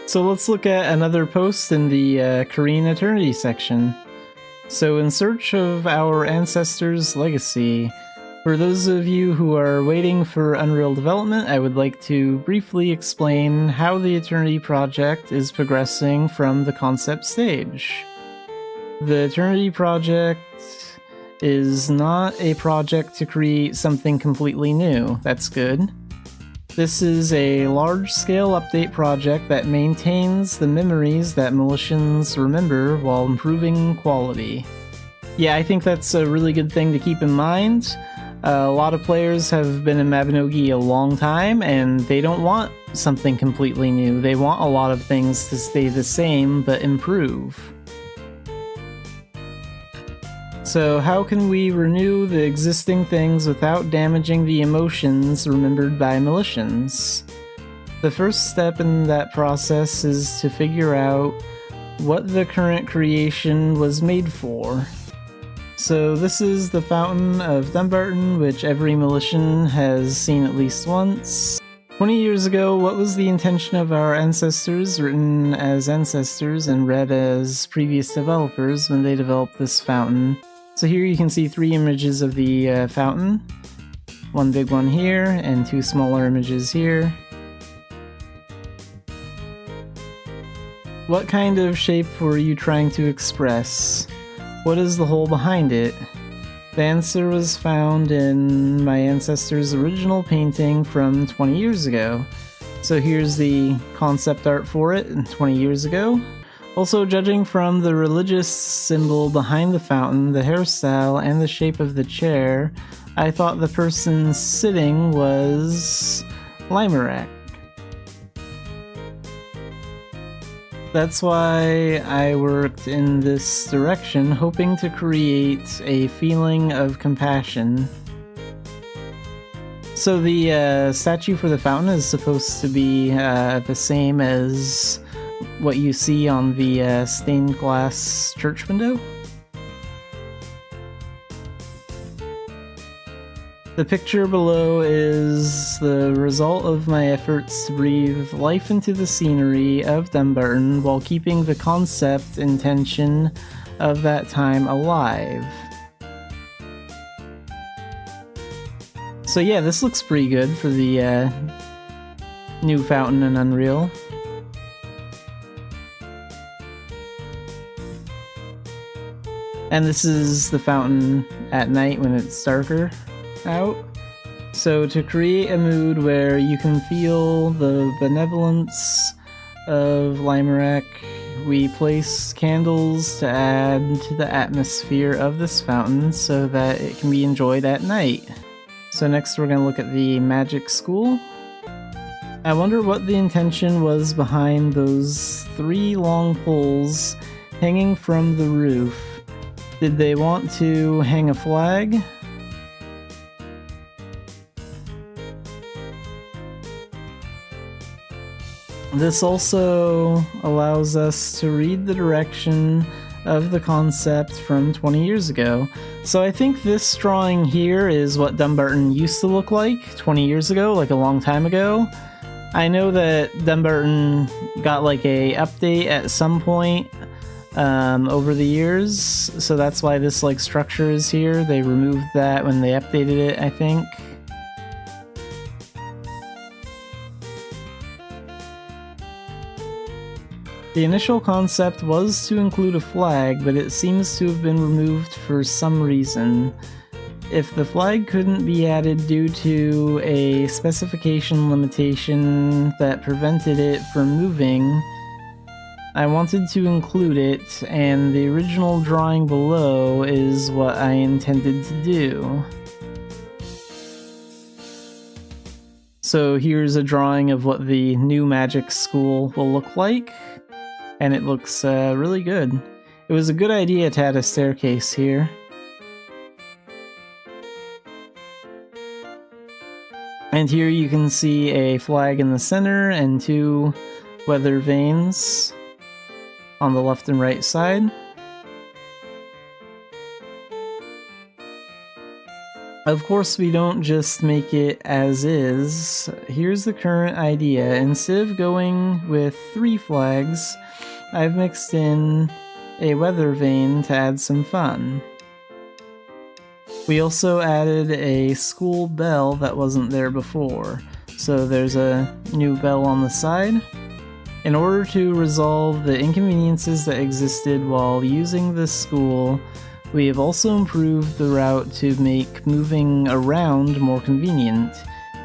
So let's look at another post in the Korean Eternity section. So in search of our ancestors' legacy, for those of you who are waiting for Unreal development, I would like to briefly explain how the Eternity project is progressing from the concept stage. The Eternity project is not a project to create something completely new. That's good. This is a large-scale update project that maintains the memories that Militians remember while improving quality. Yeah, I think that's a really good thing to keep in mind. A lot of players have been in Mabinogi a long time, and they don't want something completely new. They want a lot of things to stay the same, but improve. So how can we renew the existing things without damaging the emotions remembered by Militians? The first step in that process is to figure out what the current creation was made for. So this is the Fountain of Dumbarton, which every Militian has seen at least once. 20 years ago, what was the intention of our ancestors, written as ancestors and read as previous developers when they developed this fountain? So here you can see 3 images of the fountain. One big one here, and 2 smaller images here. What kind of shape were you trying to express? What is the hole behind it? The answer was found in my ancestor's original painting from 20 years ago. So here's the concept art for it 20 years ago. Also, judging from the religious symbol behind the fountain, the hairstyle, and the shape of the chair, I thought the person sitting was Limerak. That's why I worked in this direction, hoping to create a feeling of compassion. So the statue for the fountain is supposed to be the same as what you see on the stained glass church window. The picture below is the result of my efforts to breathe life into the scenery of Dumbarton while keeping the concept intention of that time alive. So yeah, this looks pretty good for the new fountain in Unreal. And this is the fountain at night when it's darker out. So to create a mood where you can feel the benevolence of Limerak, we place candles to add to the atmosphere of this fountain so that it can be enjoyed at night. So next we're going to look at the magic school. I wonder what the intention was behind those 3 long poles hanging from the roof. Did they want to hang a flag? This also allows us to read the direction of the concept from 20 years ago. So I think this drawing here is what Dumbarton used to look like 20 years ago, like a long time ago. I know that Dumbarton got like a update at some point over the years, so that's why this like structure is here. They removed that when they updated it, I think. The initial concept was to include a flag, but it seems to have been removed for some reason. If the flag couldn't be added due to a specification limitation that prevented it from moving, I wanted to include it, and the original drawing below is what I intended to do. So here's a drawing of what the new magic school will look like, and it looks really good. It was a good idea to add a staircase here. And here you can see a flag in the center and 2 weather vanes on the left and right side. Of course, we don't just make it as is. Here's the current idea. Instead of going with 3 flags, I've mixed in a weather vane to add some fun. We also added a school bell that wasn't there before, so there's a new bell on the side. In order to resolve the inconveniences that existed while using this school, we have also improved the route to make moving around more convenient.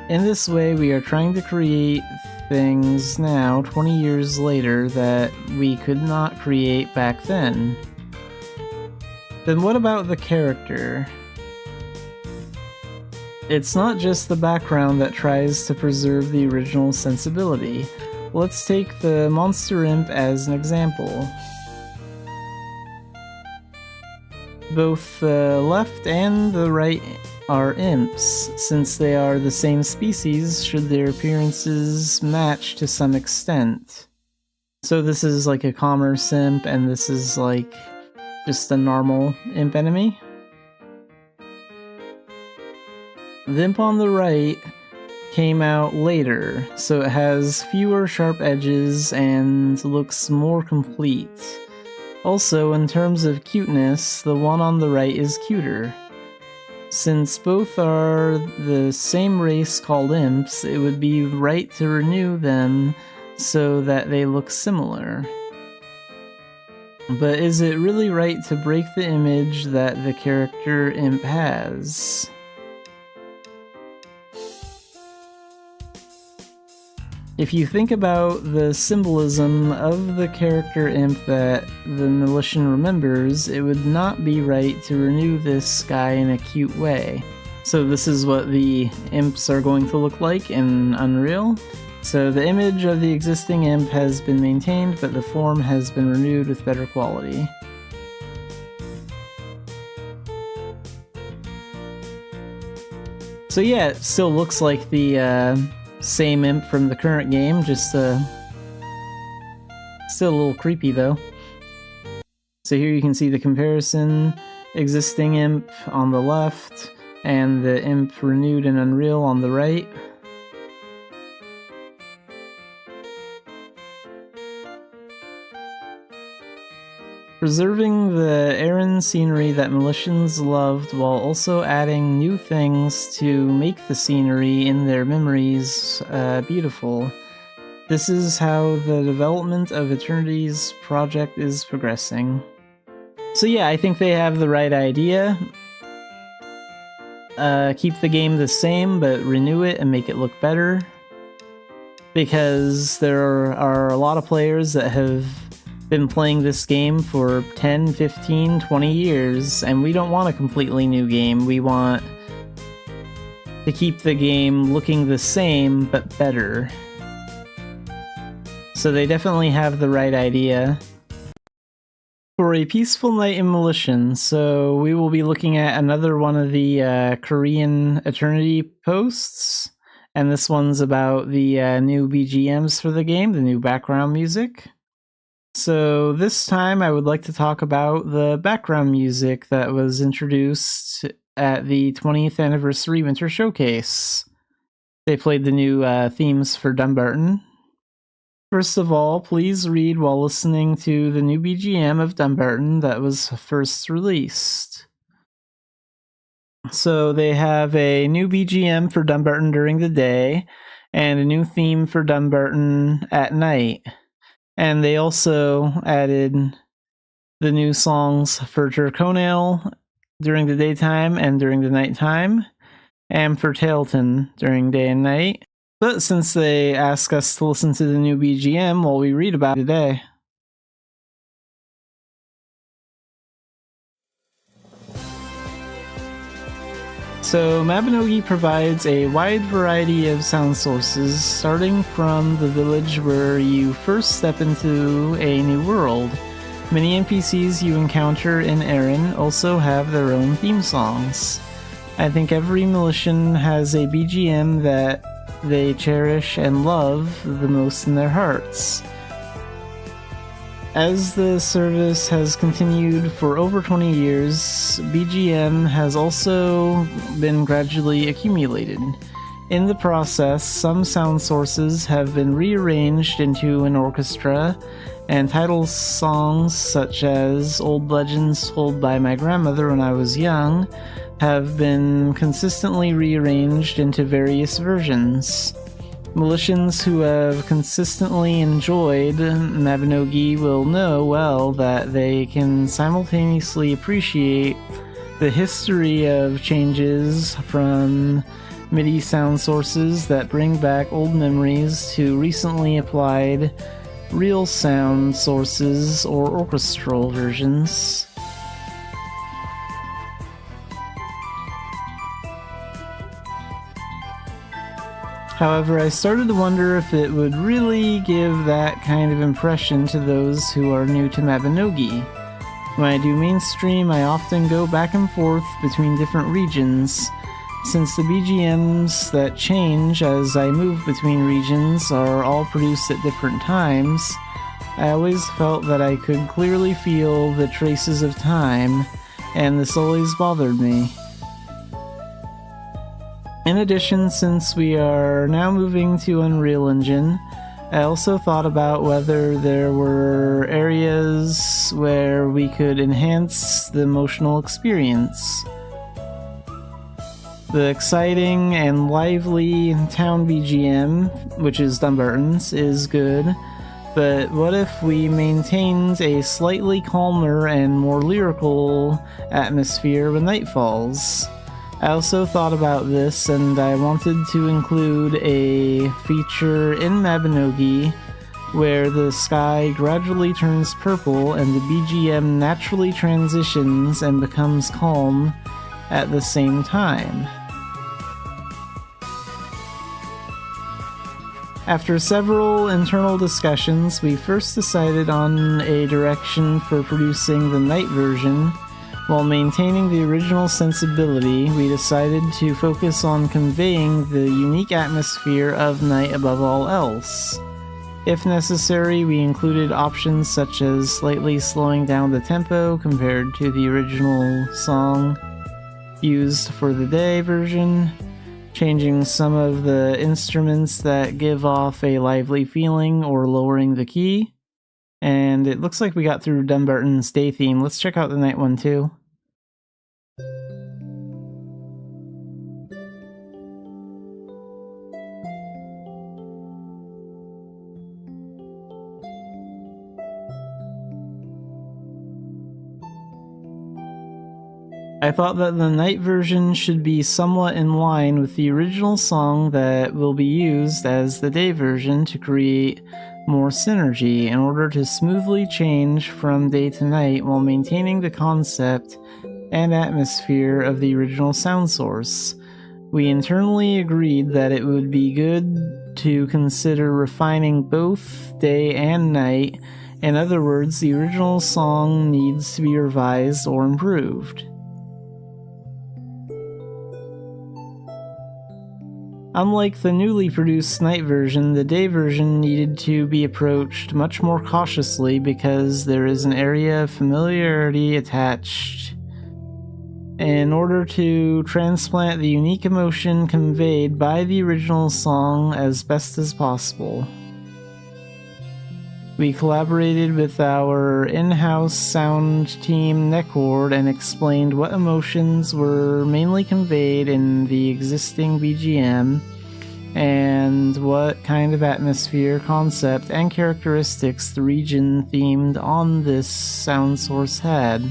In this way, we are trying to create things now, 20 years later, that we could not create back then. Then what about the character? It's not just the background that tries to preserve the original sensibility. Let's take the monster imp as an example. Both the left and the right are imps, since they are the same species should their appearances match to some extent. So this is like a commerce imp, and this is like just a normal imp enemy. The imp on the right came out later, so it has fewer sharp edges and looks more complete. Also, in terms of cuteness, the one on the right is cuter. Since both are the same race called imps, it would be right to renew them so that they look similar. But is it really right to break the image that the character imp has? If you think about the symbolism of the character imp that the Militian remembers, it would not be right to renew this guy in a cute way. So this is what the imps are going to look like in Unreal. So the image of the existing imp has been maintained, but the form has been renewed with better quality. So yeah, it still looks like the same imp from the current game, just still a little creepy though. So here you can see the comparison, existing imp on the left, and the imp renewed in Unreal on the right. Preserving the Aran scenery that Militians loved while also adding new things to make the scenery in their memories beautiful. This is how the development of Eternity's project is progressing. So yeah, I think they have the right idea. Keep the game the same, but renew it and make it look better. Because there are a lot of players that have been playing this game for 10, 15, 20 years, and we don't want a completely new game. We want to keep the game looking the same, but better. So they definitely have the right idea. For a peaceful night in Militian, so we will be looking at another one of the Korean Eternity posts, and this one's about the new BGMs for the game, the new background music. So this time I would like to talk about the background music that was introduced at the 20th anniversary Winter Showcase. They played the new themes for Dumbarton. First of all, please read while listening to the new BGM of Dumbarton that was first released. So they have a new BGM for Dumbarton during the day, and a new theme for Dumbarton at night. And they also added the new songs for Turconale during the daytime and during the nighttime, and for Tailton during day and night. But since they ask us to listen to the new BGM, well, we read about it today. So Mabinogi provides a wide variety of sound sources, starting from the village where you first step into a new world. Many NPCs you encounter in Aran also have their own theme songs. I think every Militian has a BGM that they cherish and love the most in their hearts. As the service has continued for over 20 years, BGM has also been gradually accumulated. In the process, some sound sources have been rearranged into an orchestra, and title songs such as Old Legends Told by My Grandmother When I Was Young have been consistently rearranged into various versions. Militians who have consistently enjoyed Mabinogi will know well that they can simultaneously appreciate the history of changes from MIDI sound sources that bring back old memories to recently applied real sound sources or orchestral versions. However, I started to wonder if it would really give that kind of impression to those who are new to Mabinogi. When I do mainstream, I often go back and forth between different regions. Since the BGMs that change as I move between regions are all produced at different times, I always felt that I could clearly feel the traces of time, and this always bothered me. In addition, since we are now moving to Unreal Engine, I also thought about whether there were areas where we could enhance the emotional experience. The exciting and lively town BGM, which is Dumbarton's, is good, but what if we maintained a slightly calmer and more lyrical atmosphere when night falls? I also thought about this, and I wanted to include a feature in Mabinogi where the sky gradually turns purple and the BGM naturally transitions and becomes calm at the same time. After several internal discussions, we first decided on a direction for producing the night version. While maintaining the original sensibility, we decided to focus on conveying the unique atmosphere of night above all else. If necessary, we included options such as slightly slowing down the tempo compared to the original song used for the day version, changing some of the instruments that give off a lively feeling or lowering the key. And it looks like we got through Dumbarton's day theme. Let's check out the night one too. I thought that the night version should be somewhat in line with the original song that will be used as the day version to create more synergy in order to smoothly change from day to night while maintaining the concept and atmosphere of the original sound source. We internally agreed that it would be good to consider refining both day and night. In other words, the original song needs to be revised or improved. Unlike the newly produced night version, the day version needed to be approached much more cautiously because there is an area of familiarity attached. In order to transplant the unique emotion conveyed by the original song as best as possible, we collaborated with our in-house sound team Neckward and explained what emotions were mainly conveyed in the existing BGM and what kind of atmosphere, concept, and characteristics the region themed on this sound source had.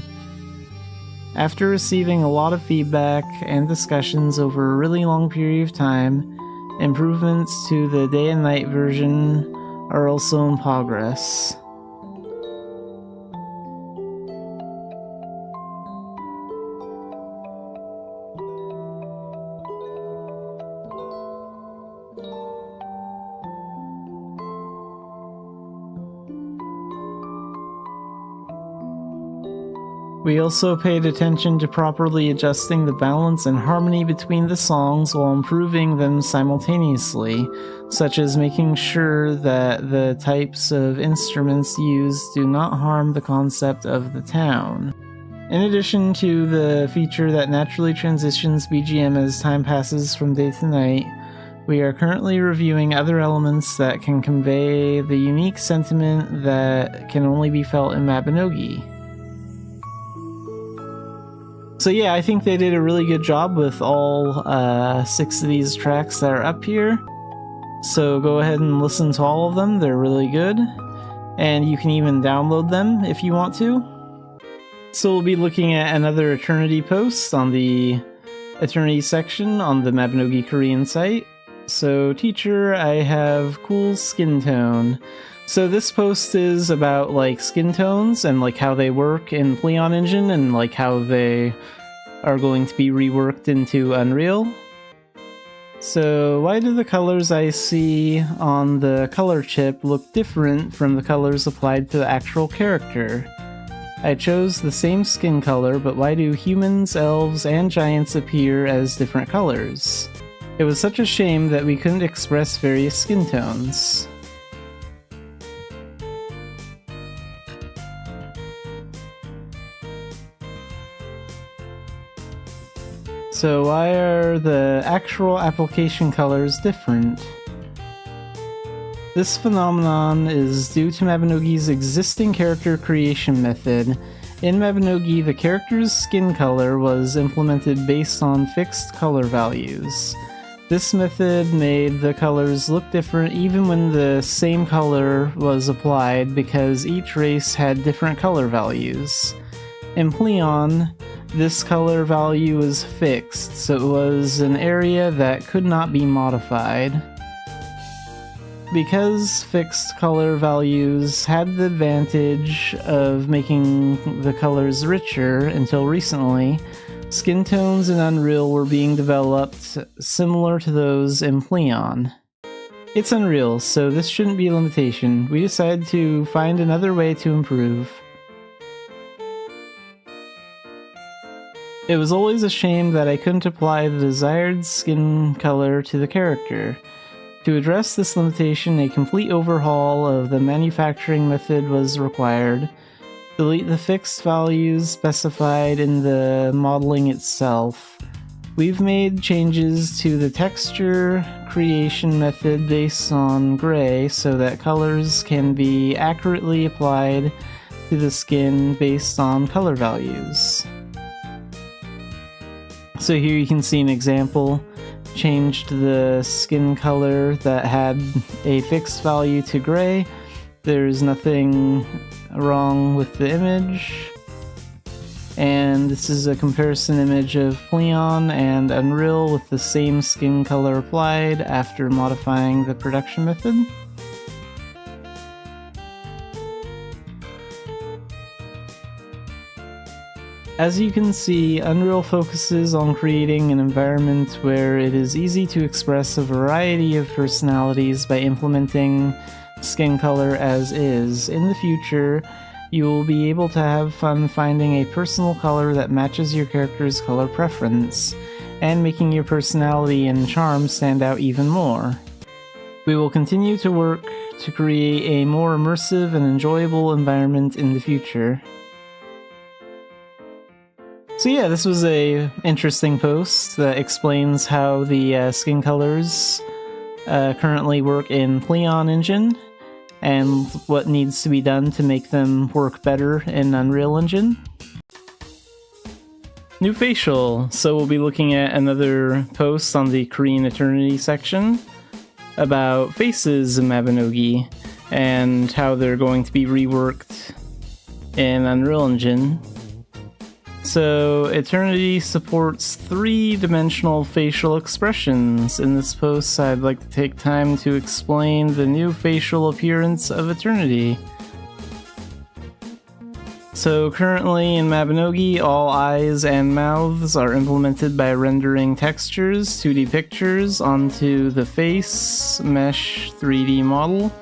After receiving a lot of feedback and discussions over a really long period of time, improvements to the day and night version are also in progress. We also paid attention to properly adjusting the balance and harmony between the songs while improving them simultaneously, such as making sure that the types of instruments used do not harm the concept of the town. In addition to the feature that naturally transitions BGM as time passes from day to night, we are currently reviewing other elements that can convey the unique sentiment that can only be felt in Mabinogi. So yeah, I think they did a really good job with all 6 of these tracks that are up here. So go ahead and listen to all of them, they're really good. And you can even download them if you want to. So we'll be looking at another Eternity post on the Eternity section on the Mabinogi Korean site. So teacher, I have cool skin tone. So this post is about like skin tones and like how they work in Pleon Engine and like how they are going to be reworked into Unreal. So why do the colors I see on the color chip look different from the colors applied to the actual character? I chose the same skin color, but why do humans, elves, and giants appear as different colors? It was such a shame that we couldn't express various skin tones. So why are the actual application colors different? This phenomenon is due to Mabinogi's existing character creation method. In Mabinogi, the character's skin color was implemented based on fixed color values. This method made the colors look different even when the same color was applied because each race had different color values. In Pleon, this color value was fixed, so it was an area that could not be modified. Because fixed color values had the advantage of making the colors richer until recently, skin tones in Unreal were being developed similar to those in Pleon. It's Unreal, so this shouldn't be a limitation. We decided to find another way to improve. It was always a shame that I couldn't apply the desired skin color to the character. To address this limitation, a complete overhaul of the manufacturing method was required. Delete the fixed values specified in the modeling itself. We've made changes to the texture creation method based on gray so that colors can be accurately applied to the skin based on color values. So here you can see an example. Changed the skin color that had a fixed value to gray. There's nothing wrong with the image. And this is a comparison image of Pleon and Unreal with the same skin color applied after modifying the production method. As you can see, Unreal focuses on creating an environment where it is easy to express a variety of personalities by implementing skin color as is. In the future, you will be able to have fun finding a personal color that matches your character's color preference, and making your personality and charm stand out even more. We will continue to work to create a more immersive and enjoyable environment in the future. So yeah, this was a interesting post that explains how the skin colors currently work in Pleon Engine, and what needs to be done to make them work better in Unreal Engine. New facial! So we'll be looking at another post on the Korean Eternity section about faces in Mabinogi, and how they're going to be reworked in Unreal Engine. So, Eternity supports 3-dimensional facial expressions. In this post, I'd like to take time to explain the new facial appearance of Eternity. So, currently in Mabinogi, all eyes and mouths are implemented by rendering textures, 2D pictures, onto the face mesh 3D model.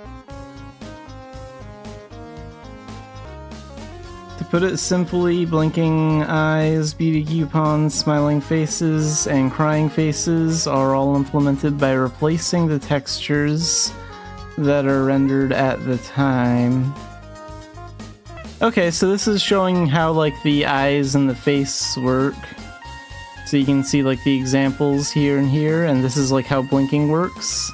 To put it simply, blinking eyes, beauty coupons, smiling faces, and crying faces are all implemented by replacing the textures that are rendered at the time. Okay, so this is showing how like the eyes and the face work. So you can see like the examples here and here, and this is like how blinking works.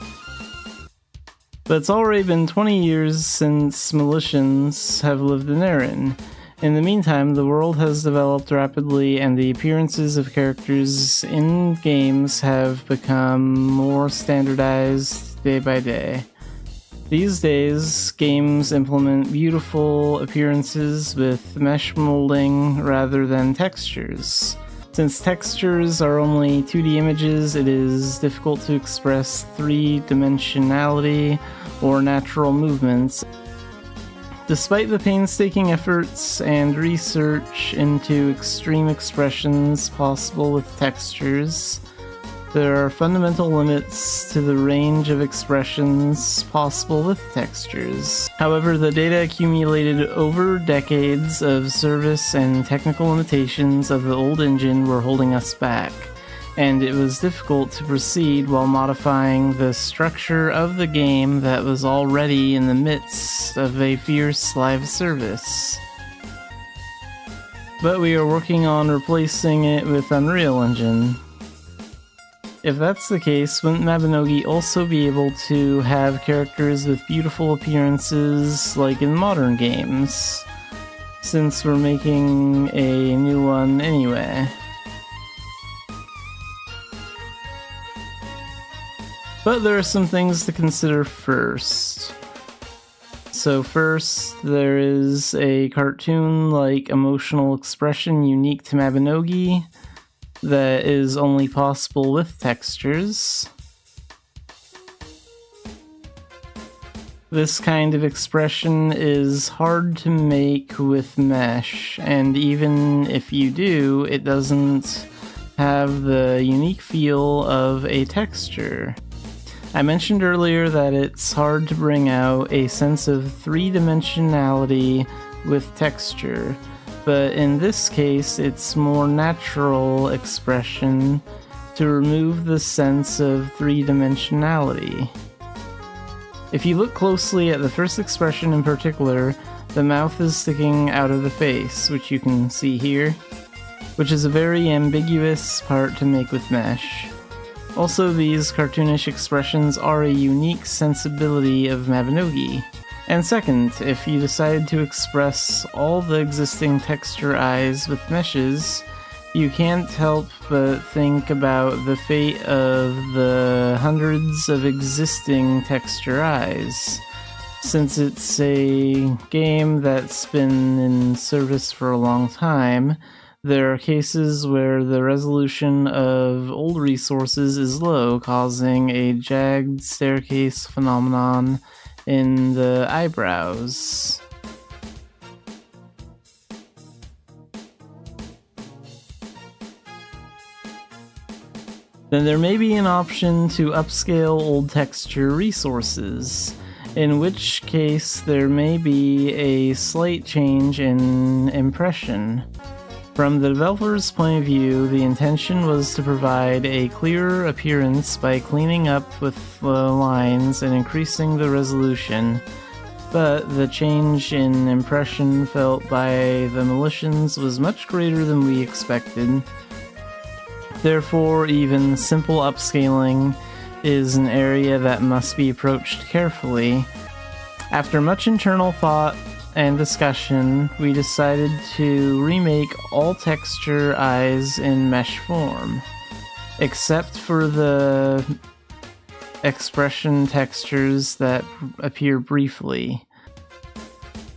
But it's already been 20 years since Militians have lived in Erin. In the meantime, the world has developed rapidly and the appearances of characters in games have become more standardized day by day. These days, games implement beautiful appearances with mesh molding rather than textures. Since textures are only 2D images, it is difficult to express three-dimensionality or natural movements. Despite the painstaking efforts and research into extreme expressions possible with textures, there are fundamental limits to the range of expressions possible with textures. However, the data accumulated over decades of service and technical limitations of the old engine were holding us back, and it was difficult to proceed while modifying the structure of the game that was already in the midst of a fierce live service. But we are working on replacing it with Unreal Engine. If that's the case, wouldn't Mabinogi also be able to have characters with beautiful appearances like in modern games? Since we're making a new one anyway. But there are some things to consider first. So first, there is a cartoon-like emotional expression unique to Mabinogi that is only possible with textures. This kind of expression is hard to make with mesh, and even if you do, it doesn't have the unique feel of a texture. I mentioned earlier that it's hard to bring out a sense of three-dimensionality with texture, but in this case it's more natural expression to remove the sense of three-dimensionality. If you look closely at the first expression in particular, the mouth is sticking out of the face, which you can see here, which is a very ambiguous part to make with mesh. Also, these cartoonish expressions are a unique sensibility of Mabinogi. And second, if you decide to express all the existing texture eyes with meshes, you can't help but think about the fate of the hundreds of existing texture eyes. Since it's a game that's been in service for a long time, there are cases where the resolution of old resources is low, causing a jagged staircase phenomenon in the eyebrows. Then there may be an option to upscale old texture resources, in which case there may be a slight change in impression. From the developer's point of view, the intention was to provide a clearer appearance by cleaning up with the lines and increasing the resolution, but the change in impression felt by the Militians was much greater than we expected. Therefore, even simple upscaling is an area that must be approached carefully. After much internal thought and discussion, we decided to remake all texture eyes in mesh form, except for the expression textures that appear briefly.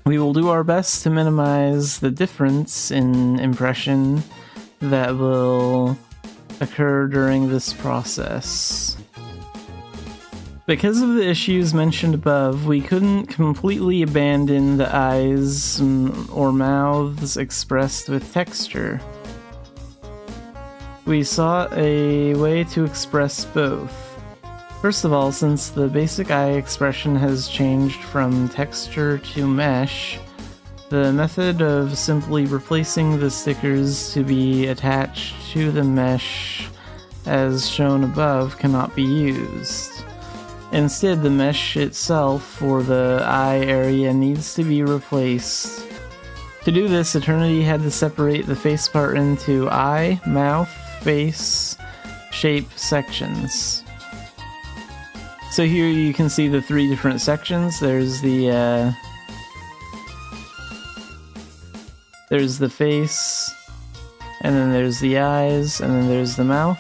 We will do our best to minimize the difference in impression that will occur during this process. Because of the issues mentioned above, we couldn't completely abandon the eyes or mouths expressed with texture. We sought a way to express both. First of all, since the basic eye expression has changed from texture to mesh, The method of simply replacing the stickers to be attached to the mesh as shown above cannot be used. Instead, the mesh itself for the eye area needs to be replaced. To do this, Eternity had to separate the face part into eye, mouth, face, shape sections. So here you can see the three different sections. There's the face, and then there's the eyes, and then there's the mouth.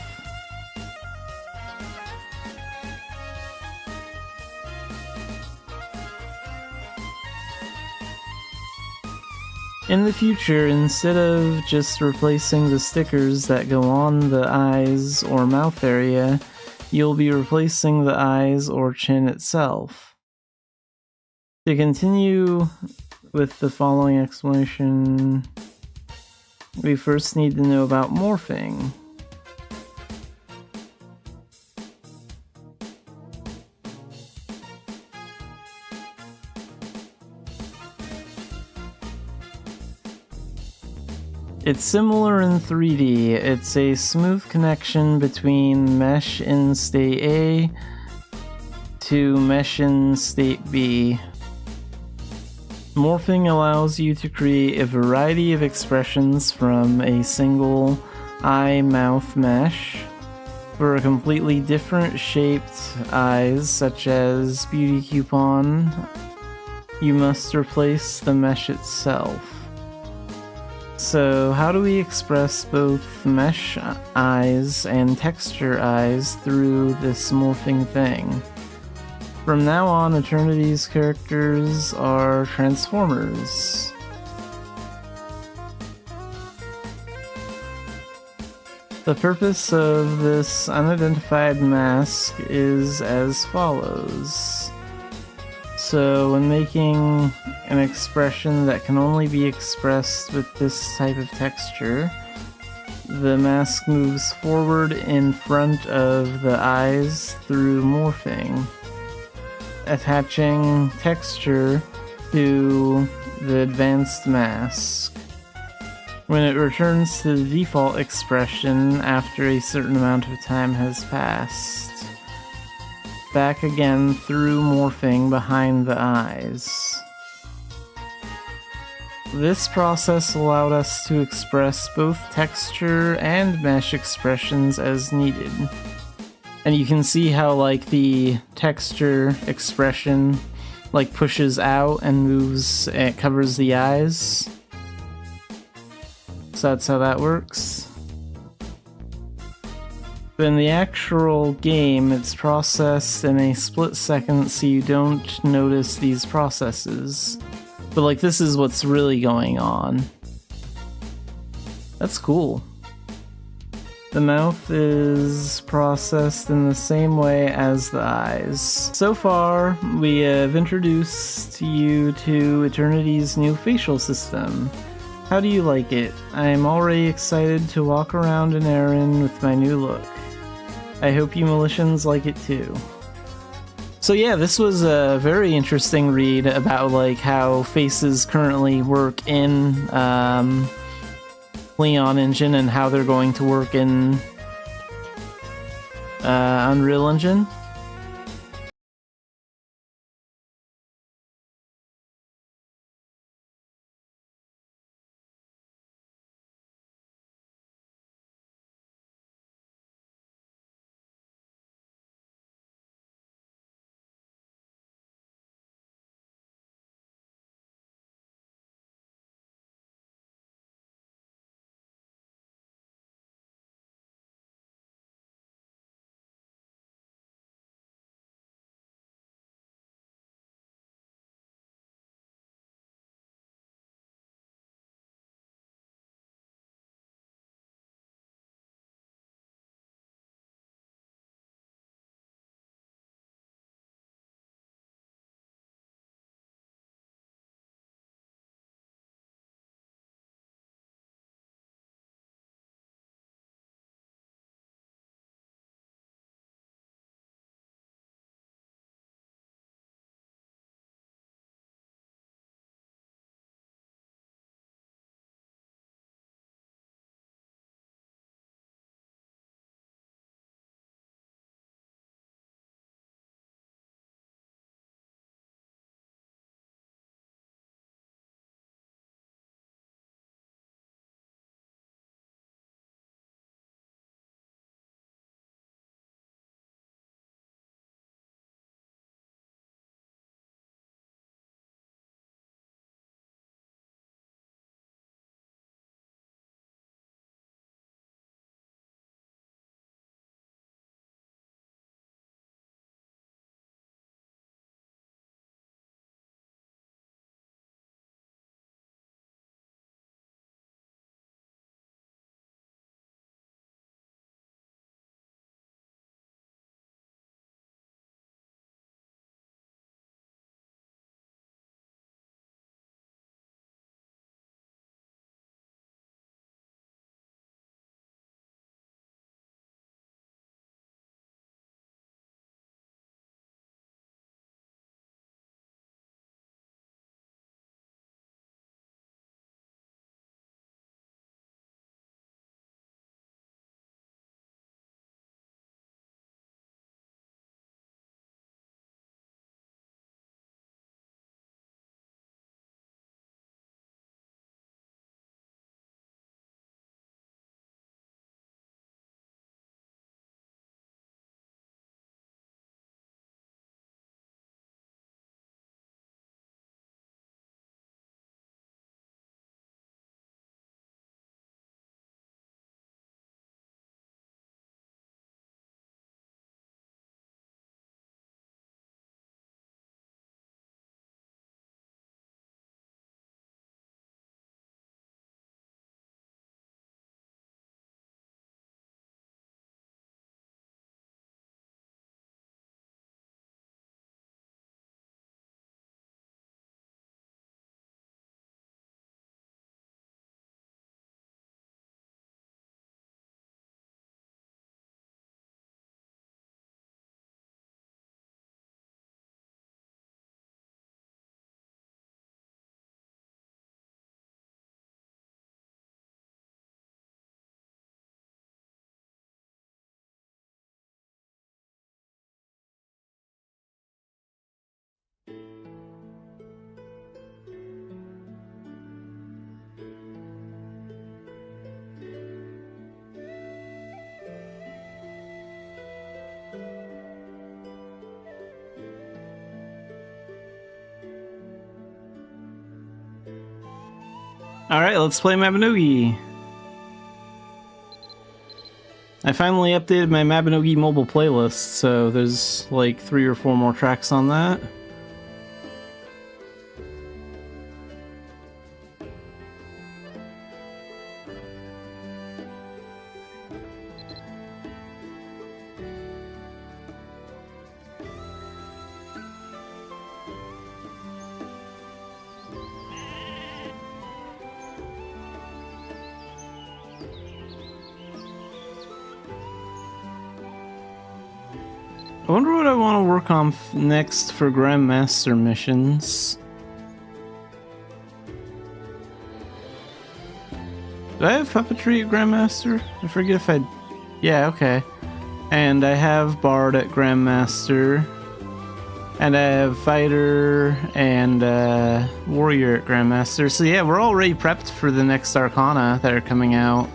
In the future, instead of just replacing the stickers that go on the eyes or mouth area, you'll be replacing the eyes or chin itself. To continue with the following explanation, we first need to know about morphing. It's similar in 3D. It's a smooth connection between mesh in state A to mesh in state B. Morphing allows you to create a variety of expressions from a single eye-mouth mesh. For a completely different shaped eyes, such as Beauty Coupon, you must replace the mesh itself. So how do we express both mesh eyes and texture eyes through this morphing thing? From now on, Eternity's characters are Transformers. The purpose of this unidentified mask is as follows. So when making an expression that can only be expressed with this type of texture, the mask moves forward in front of the eyes through morphing, attaching texture to the advanced mask. When it returns to the default expression after a certain amount of time has passed, back again through morphing behind the eyes. This process allowed us to express both texture and mesh expressions as needed. And you can see how like the texture expression like pushes out and moves, it covers the eyes. So that's how that works. But in the actual game, it's processed in a split second, so you don't notice these processes. But like, this is what's really going on. That's cool. The mouth is processed in the same way as the eyes. So far, we have introduced you to Eternity's new facial system. How do you like it? I'm already excited to walk around in Erin with my new look. I hope you Militians like it too. So yeah, this was a very interesting read about like how faces currently work in Leon Engine and how they're going to work in Unreal Engine. Alright, let's play Mabinogi. I finally updated my Mabinogi mobile playlist, so there's like 3 or 4 more tracks on that. I wonder what I want to work on next for Grandmaster missions. Do I have Puppetry at Grandmaster? I forget if I... Yeah, okay. And I have Bard at Grandmaster. And I have Fighter and Warrior at Grandmaster. So yeah, we're already prepped for the next Arcana that are coming out.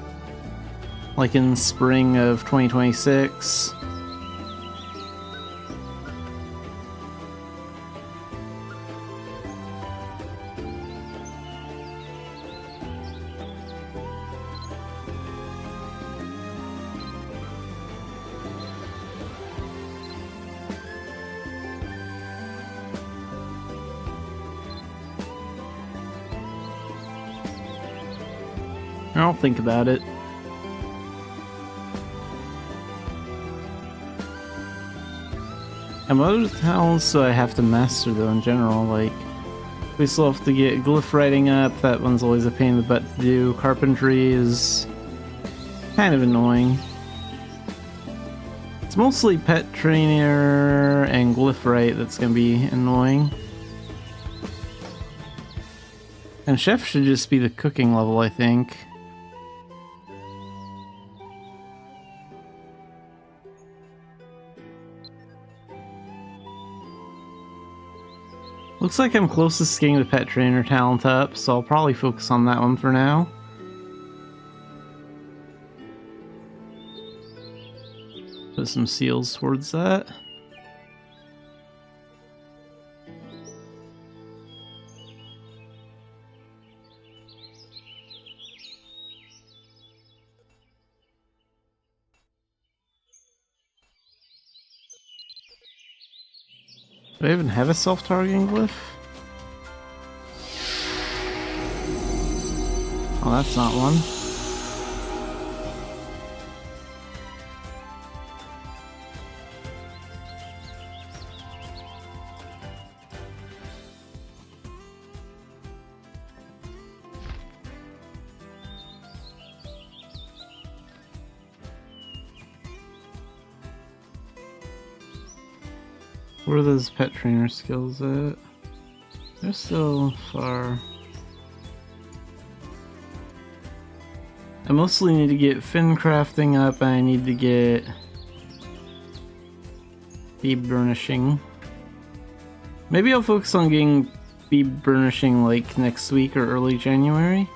Like in spring of 2026. I'll think about it. And what other talents do I have to master though in general? Like, we still have to get glyph writing up, that one's always a pain in the butt to do. Carpentry is kind of annoying. It's mostly pet trainer and glyph write that's gonna be annoying. And chef should just be the cooking level, I think. Looks like I'm closest to getting the pet trainer talent up, so I'll probably focus on that one for now. Put some seals towards that. Do I even have a self-targeting glyph? Oh, that's not one. Where are those pet trainer skills at? They're still far. I mostly need to get fin crafting up, and I need to get bead burnishing. Maybe I'll focus on getting bead burnishing like next week or early January.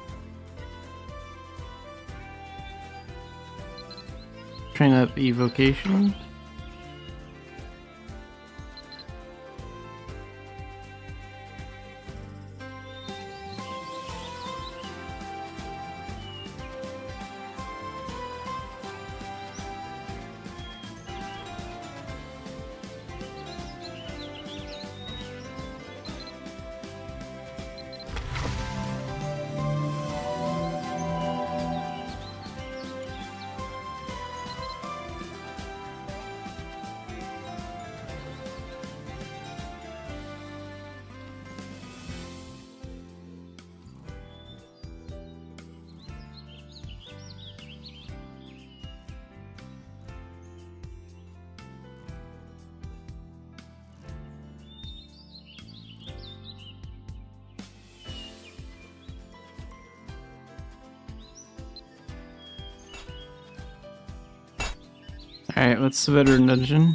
Train up evocation. Alright, what's the veteran dungeon?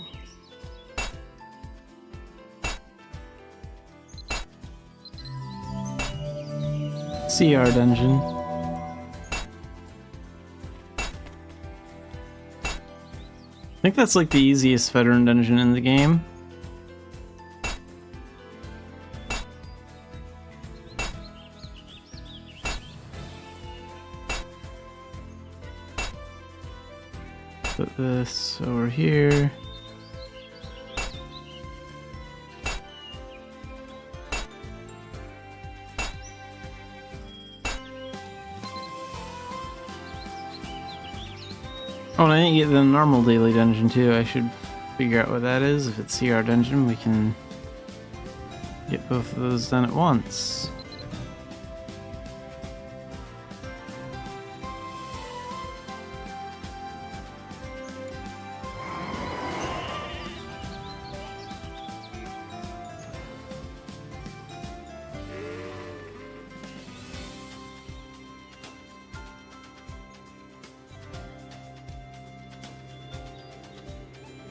CR dungeon. I think that's like the easiest veteran dungeon in the game. put this over here. Oh, and I didn't get the normal daily dungeon too. I should figure out what that is. If it's CR dungeon, we can get both of those done at once.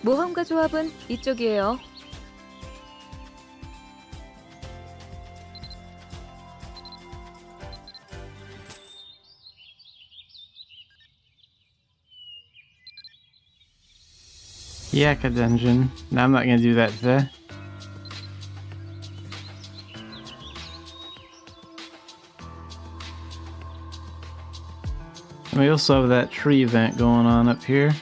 모험가 조합은 이쪽이에요. Yaka dungeon. No, I'm not gonna do that today. And we also have that tree event going on up here.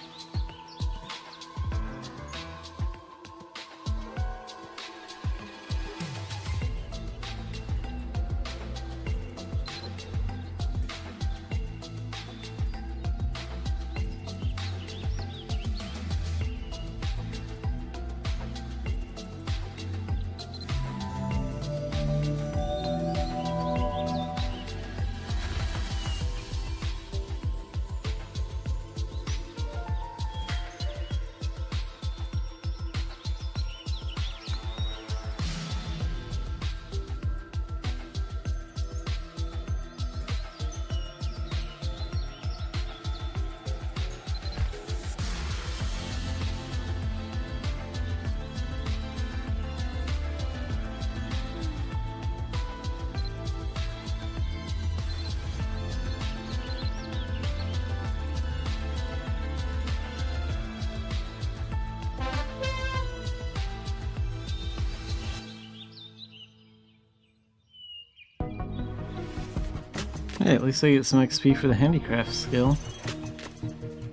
Hey, at least I get some XP for the handicraft skill.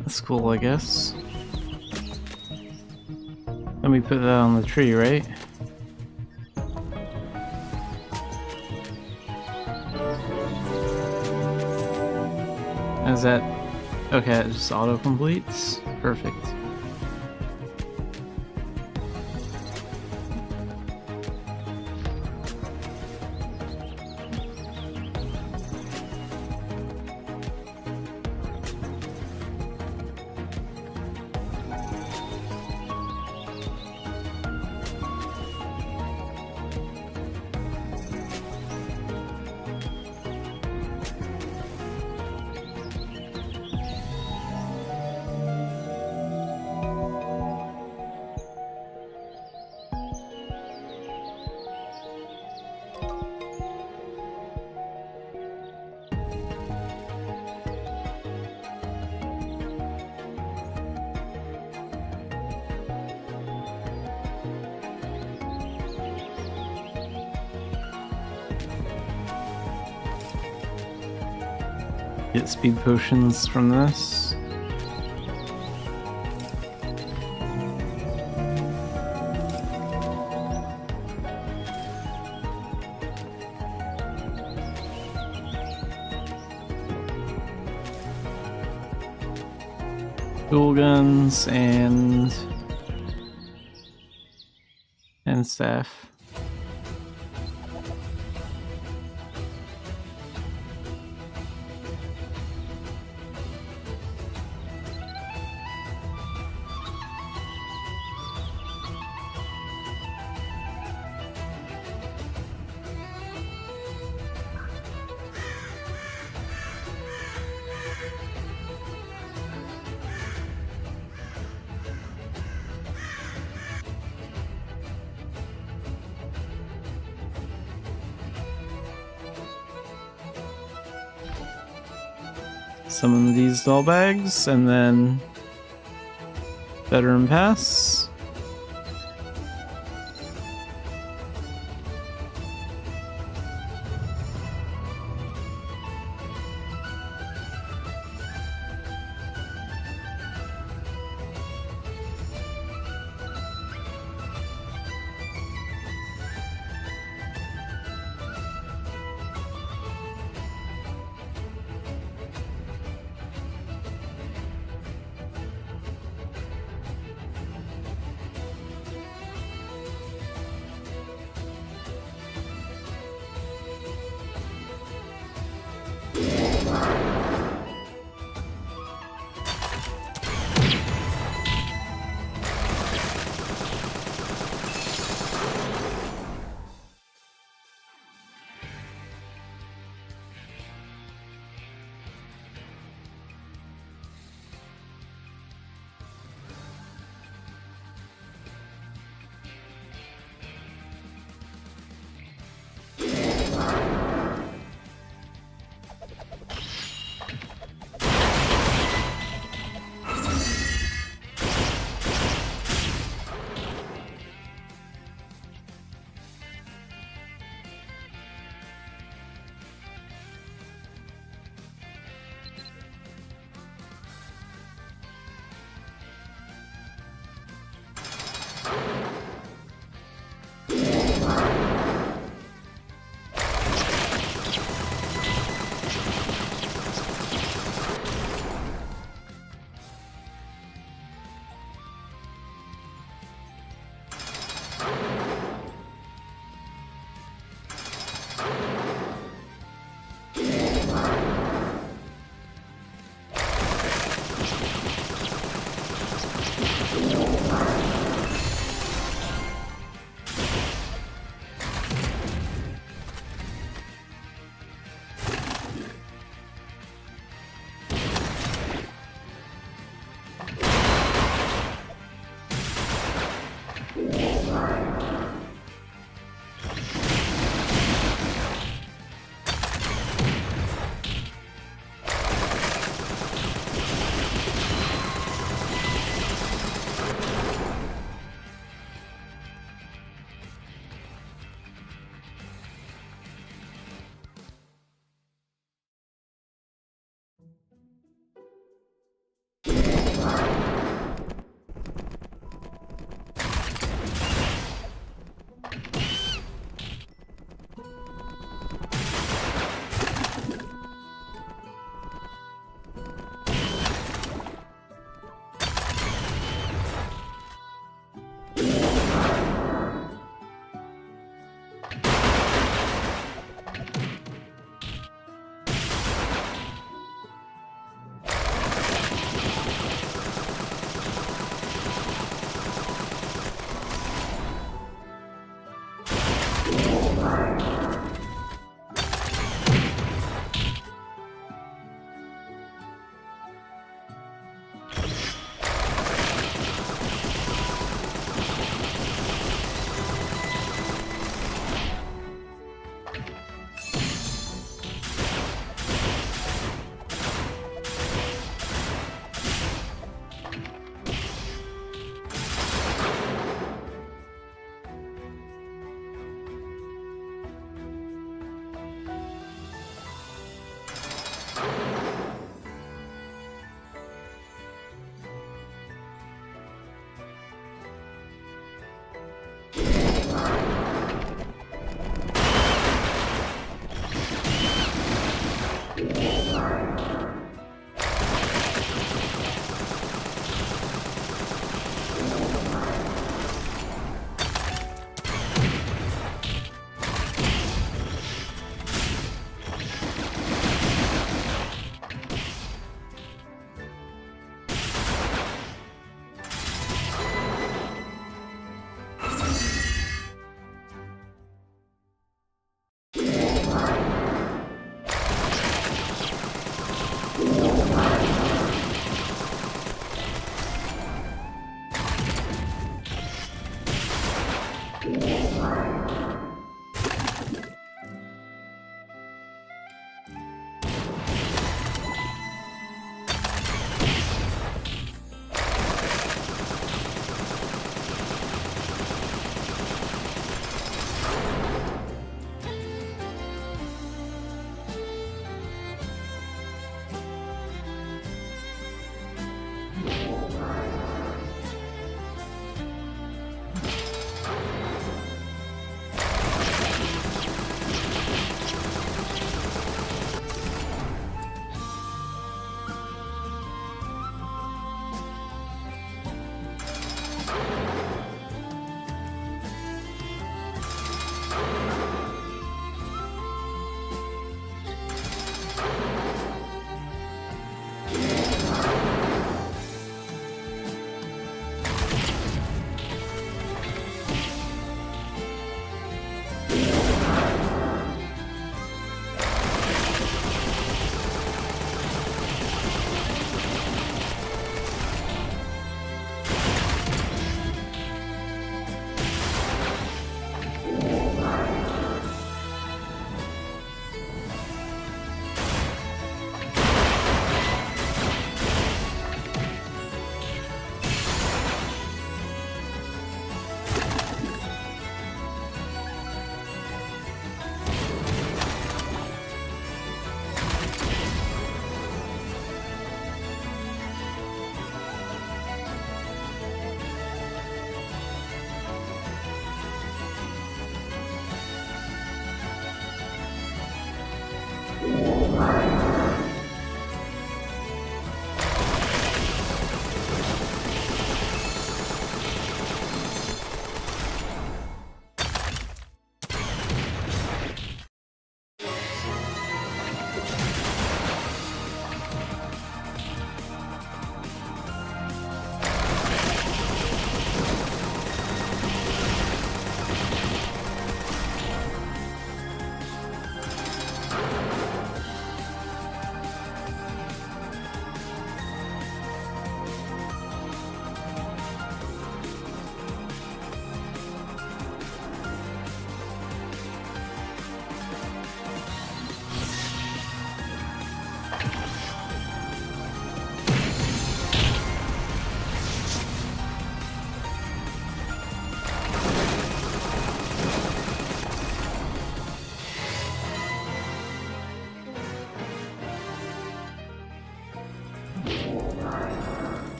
That's cool, I guess. Let me put that on the tree, right? Is that... okay, it just auto-completes? Perfect. Get speed potions from this. Dual guns and staff. Summon these doll bags, and then Veteran Pass.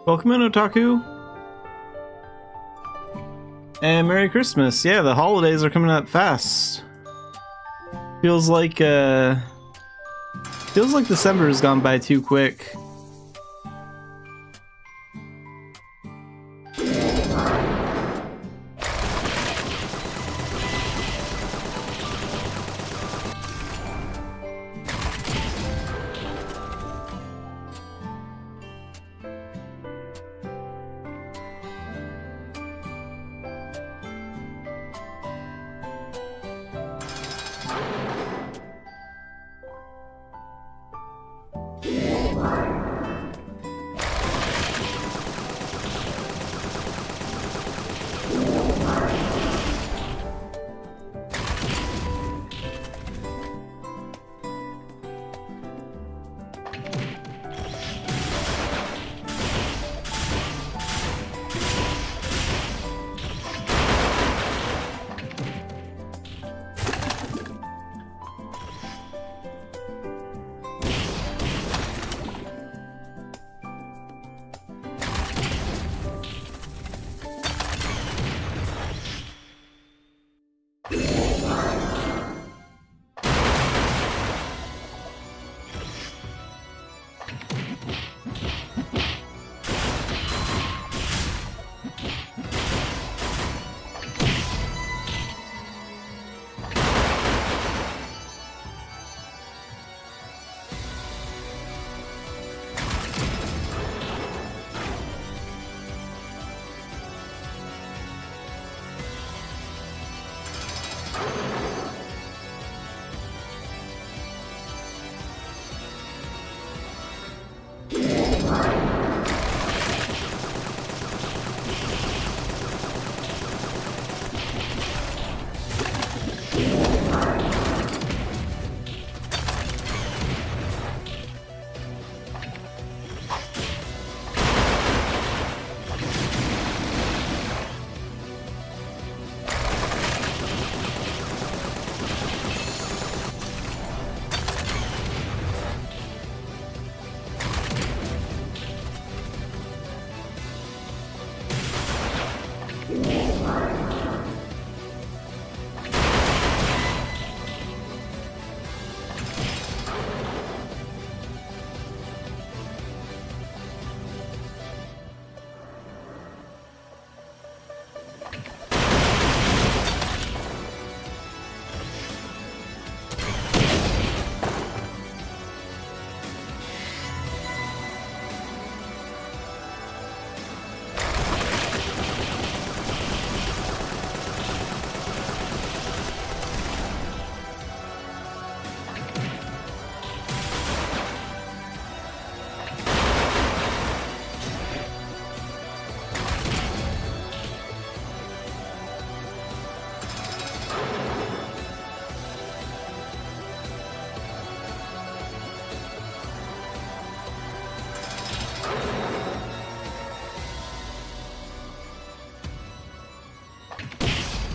Welcome in, Otaku! And Merry Christmas! Yeah, the holidays are coming up fast. Feels like December has gone by too quick.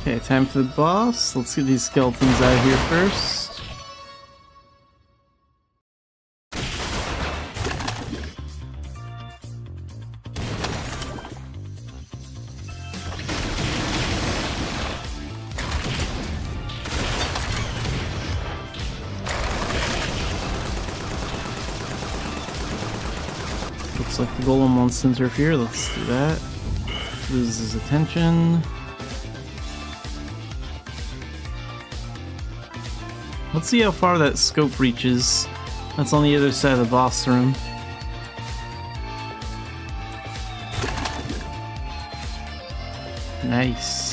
Okay, time for the boss. Let's get these skeletons out of here first. Looks like the golem wants to interfere. Let's do that. Loses his attention. Let's see how far that scope reaches. That's on the other side of the boss room. Nice.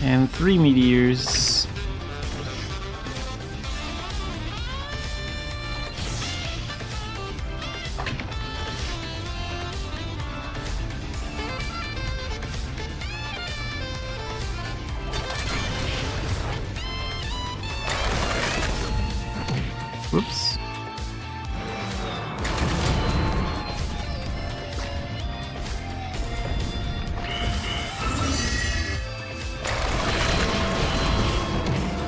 And 3 meteors. Whoops.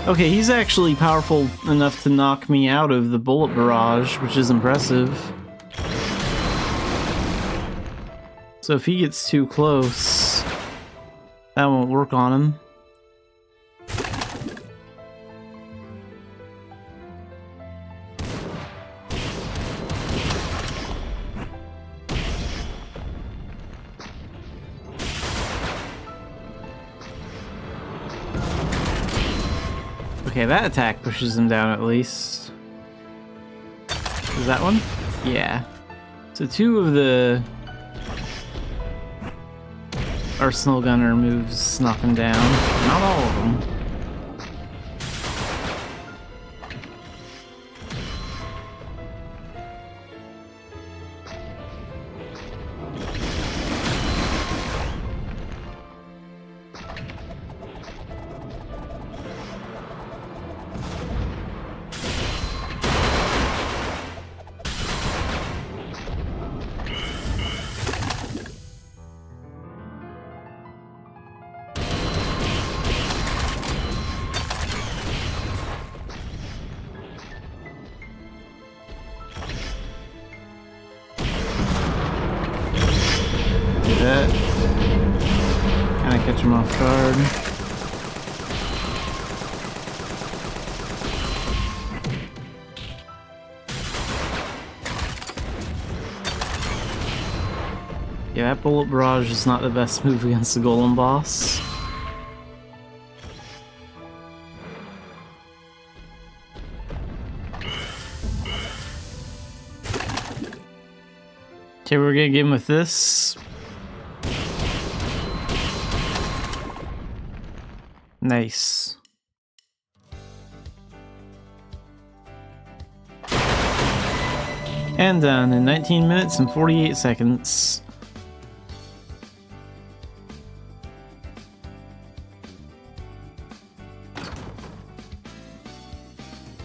Okay, he's actually powerful enough to knock me out of the bullet barrage, which is impressive. So if he gets too close, that won't work on him. Okay, that attack pushes him down at least. Is that one? Yeah. So 2 of the Arsenal Gunner moves knock him down. Not all of them. That kind of catch him off guard. Yeah, that bullet barrage is not the best move against the golem boss. Okay, we're gonna get him with this. Nice. And done in 19 minutes and 48 seconds.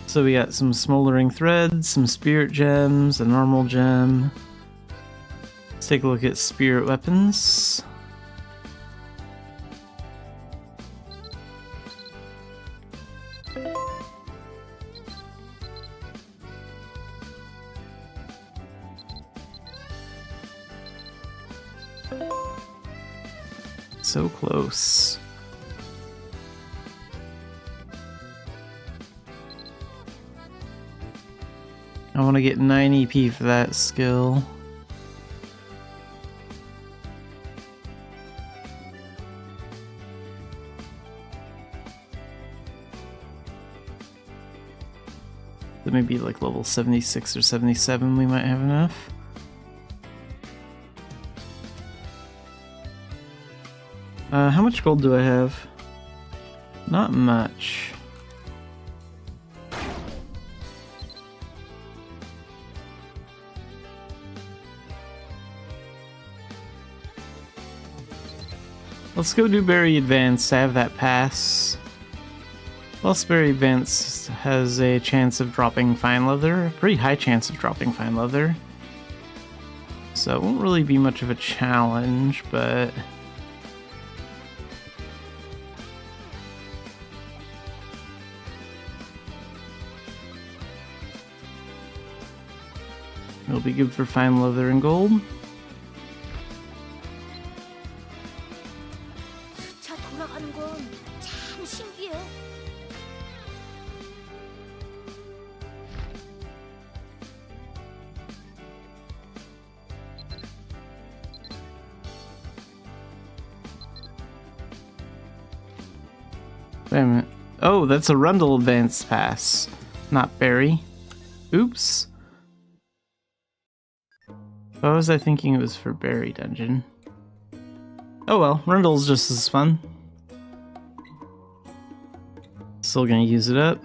So we got some smoldering threads, some spirit gems, a normal gem. Let's take a look at spirit weapons. So close. I want to get 9 EP for that skill. So maybe like level 76 or 77 we might have enough. How much gold do I have? Not much. Let's go do Berry Advance. I have that pass. Plus, Berry Advance has a chance of dropping Fine Leather. A pretty high chance of dropping Fine Leather. So it won't really be much of a challenge, but... it'll be good for Fine Leather and Gold. 차 돌아가는 건 참 신기해. Wait a minute. Oh, that's a Rundle Advance Pass, not Berry. Oops. Why was I thinking it was for Berry Dungeon? Oh well, Rundle's just as fun. Still gonna use it up.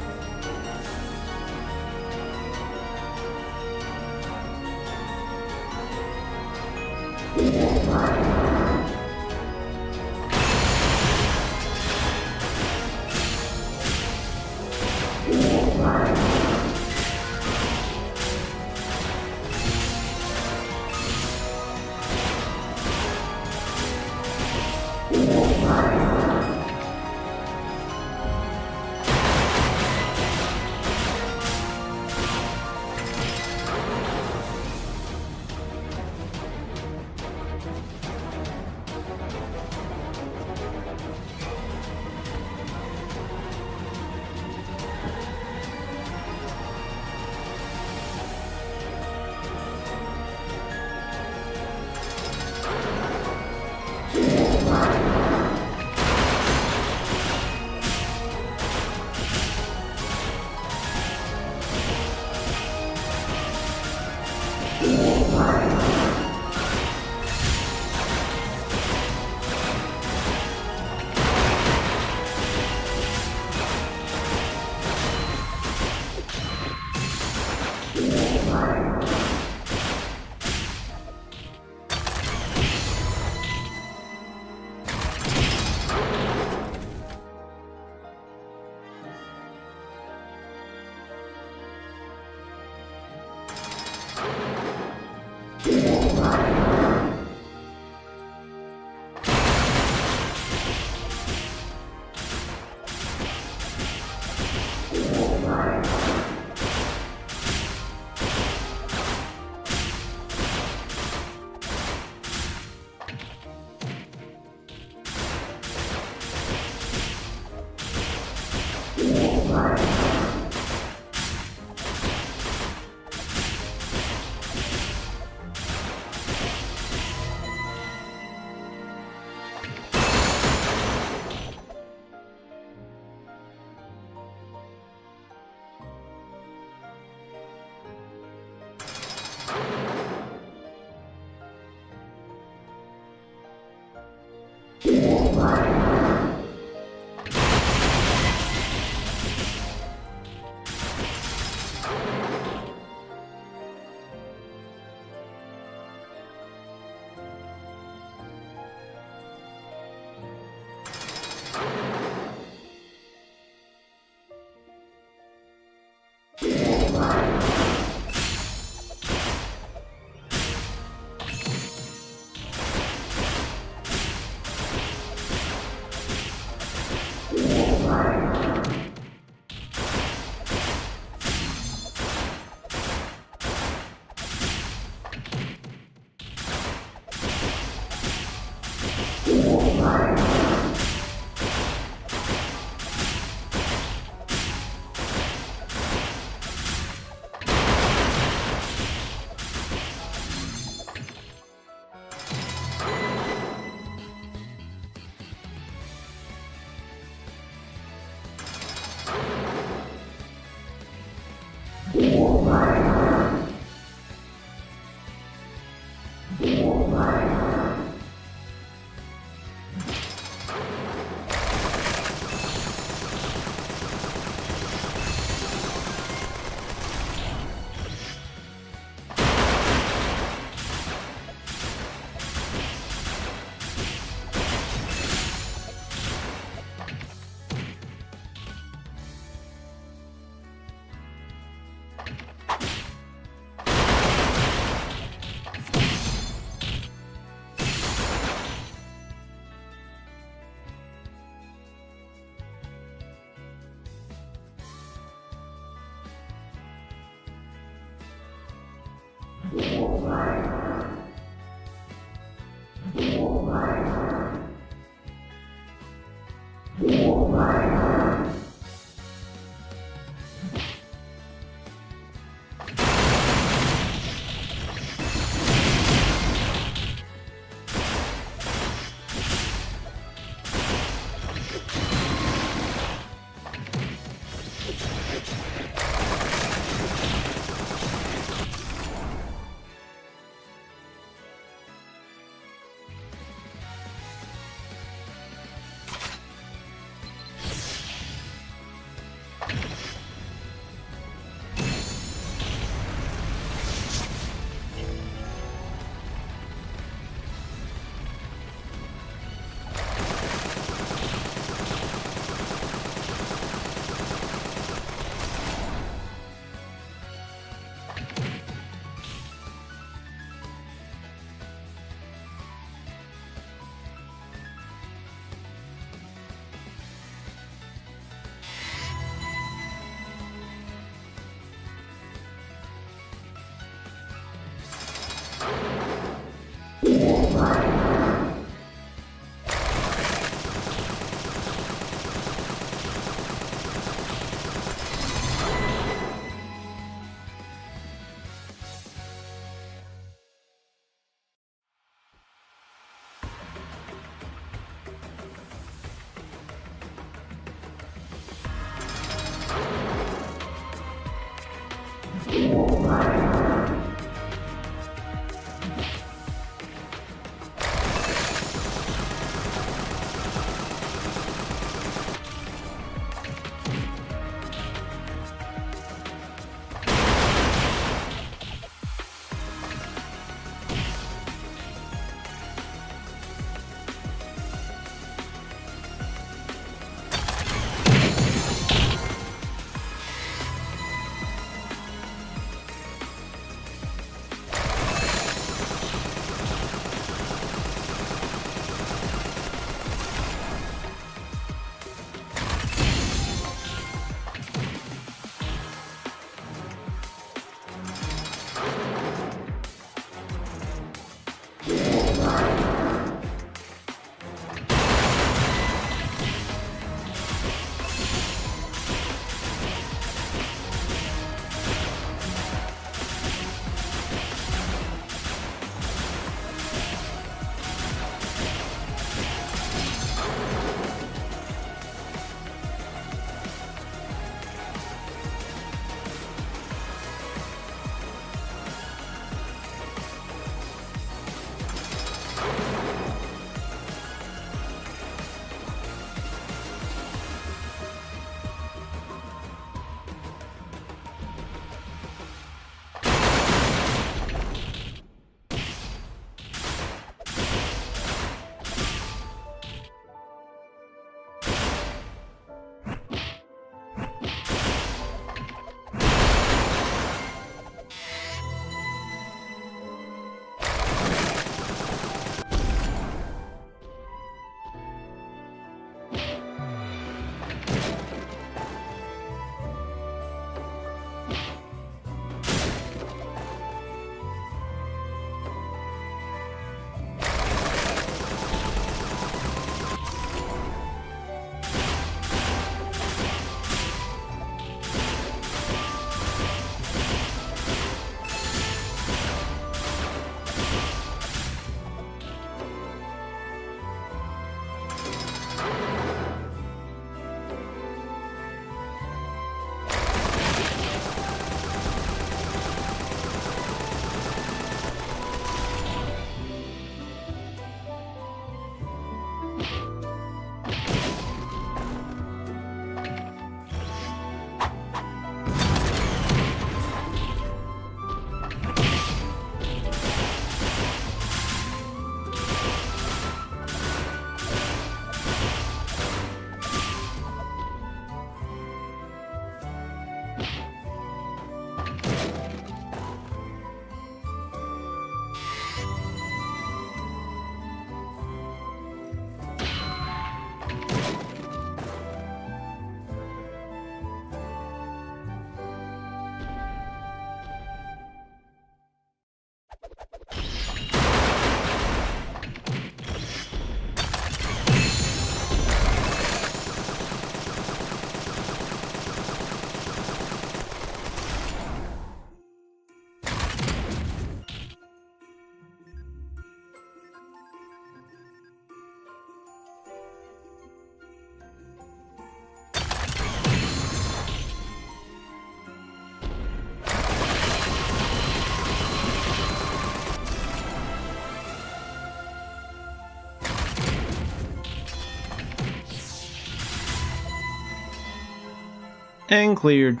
And cleared.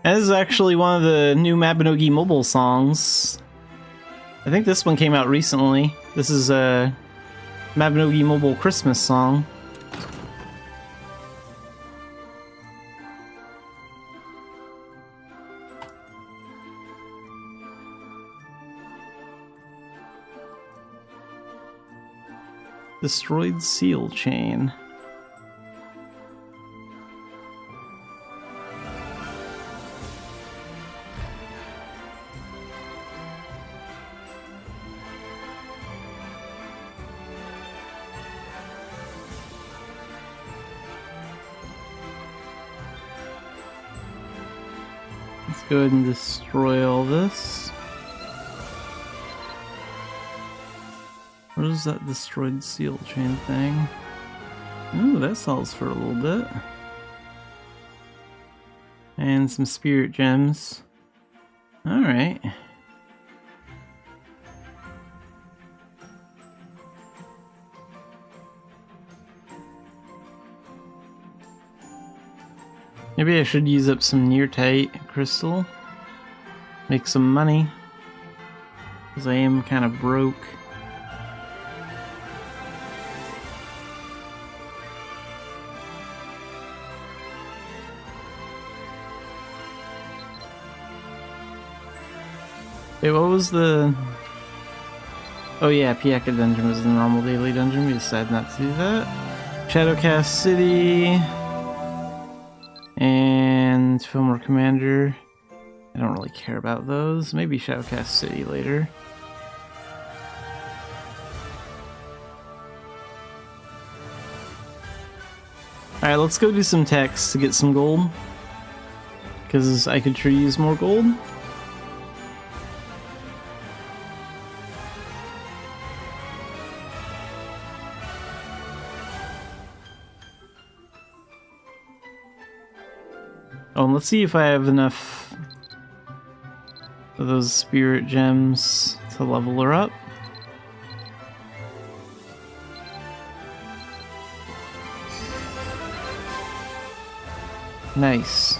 And this is actually one of the new Mabinogi mobile songs. I think this one came out recently. This is a Mabinogi mobile Christmas song. Destroyed seal chain. Let's go ahead and destroy all this. What is that destroyed seal chain thing? Ooh, that sells for a little bit. And some spirit gems. Alright. Maybe I should use up some neartite crystal. Make some money. Because I am kind of broke. Wait, what was the... Oh yeah, Piaka dungeon was the normal daily dungeon. We decided not to do that. Shadowcast City... And Fillmore Commander. I don't really care about those. Maybe Shadowcast City later. Alright, let's go do some text to get some gold. Because I could sure use more gold. Oh, and let's see if I have enough of those spirit gems to level her up. Nice.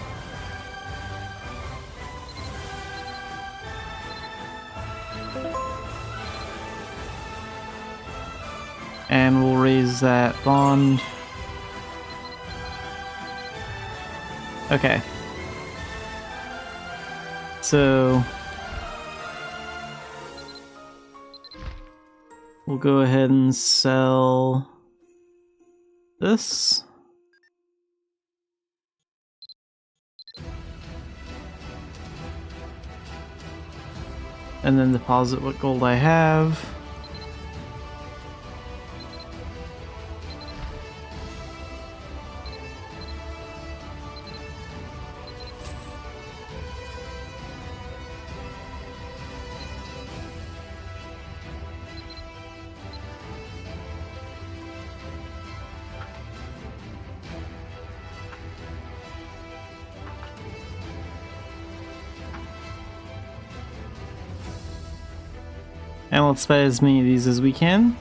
And we'll raise that bond. Okay. So we'll go ahead and sell this. And then deposit what gold I have. And let's buy as many of these as we can.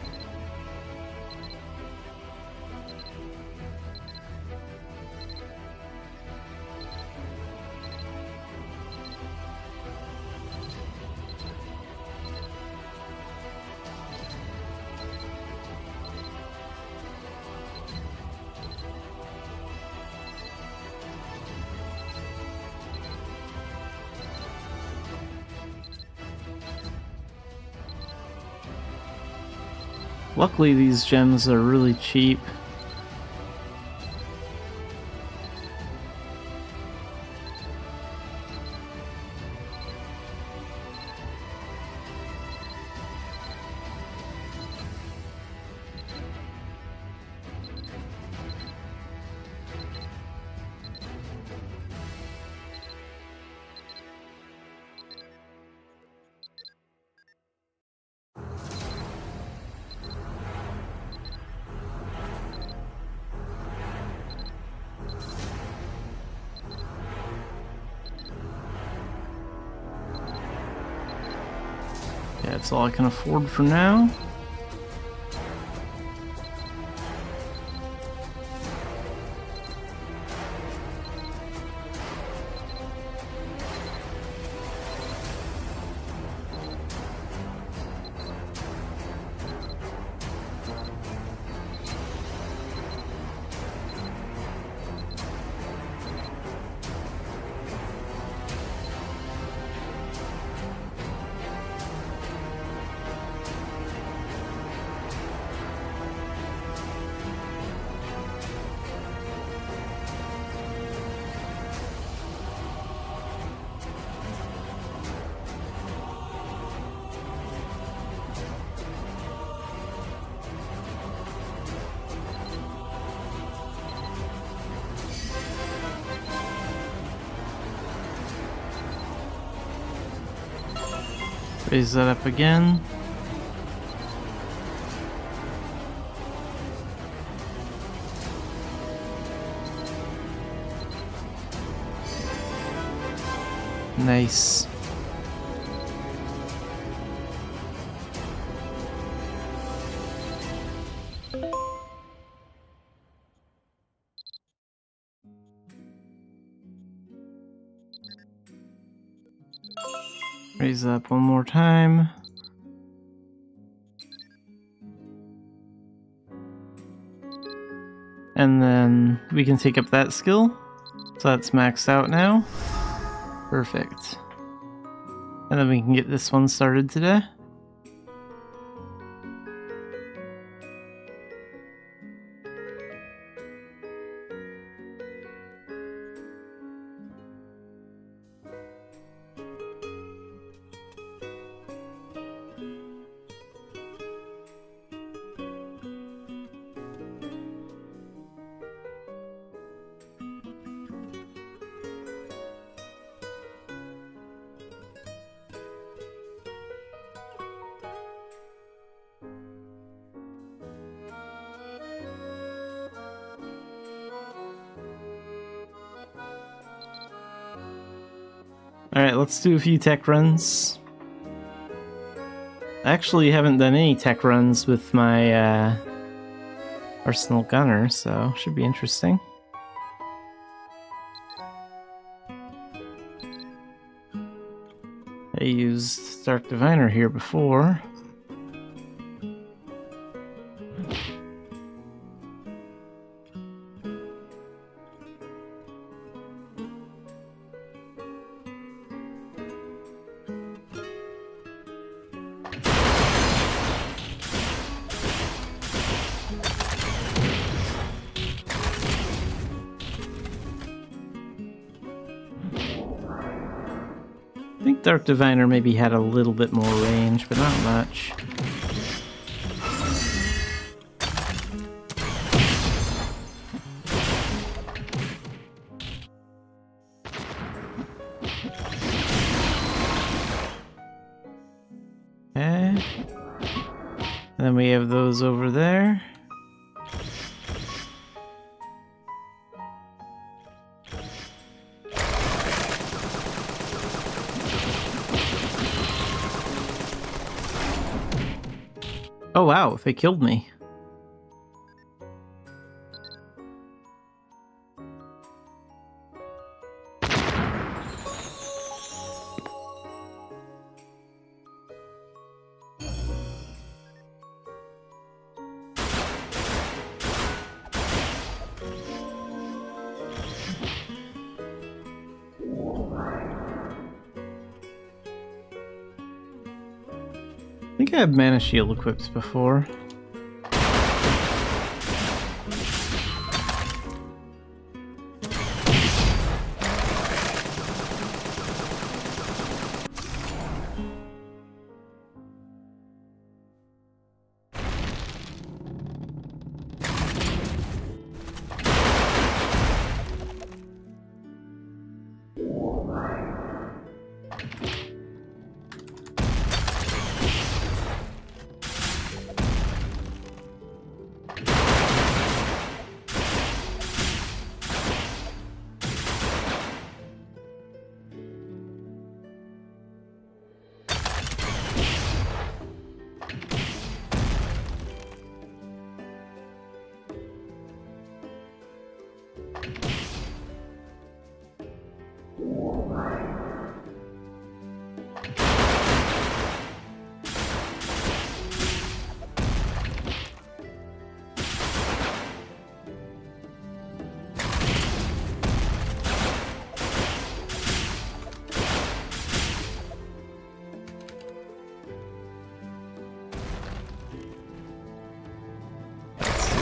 Luckily, these gems are really cheap. Yeah, that's all I can afford for now. Raise that up again. Nice. Raise that up one more time. And then we can take up that skill. So that's maxed out now. Perfect. And then we can get this one started today. Alright, let's do a few tech runs. I actually haven't done any tech runs with my Arsenal Gunner, so should be interesting. I used Dark Diviner here before. I think Dark Diviner maybe had a little bit more range, but not much. Okay. And then we have those over there. Oh wow, they killed me. I think I had Mana Shield equipped before.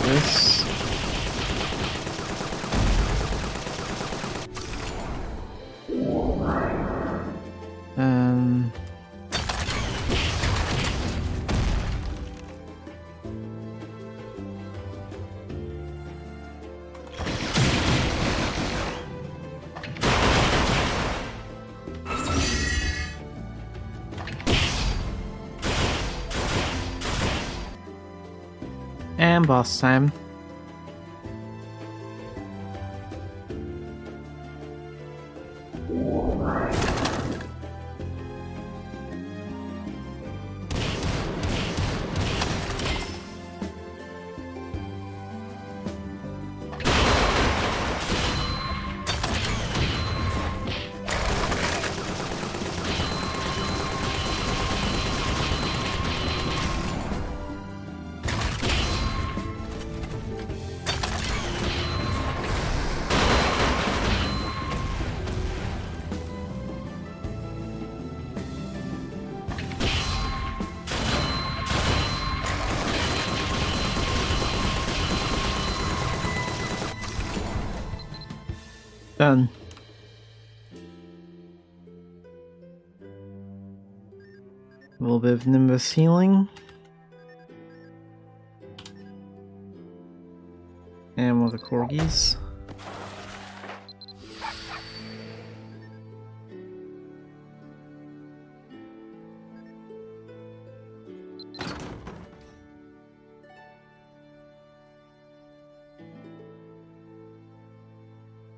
This. And boss time. Done. A little bit of Nimbus healing. And one of the corgis.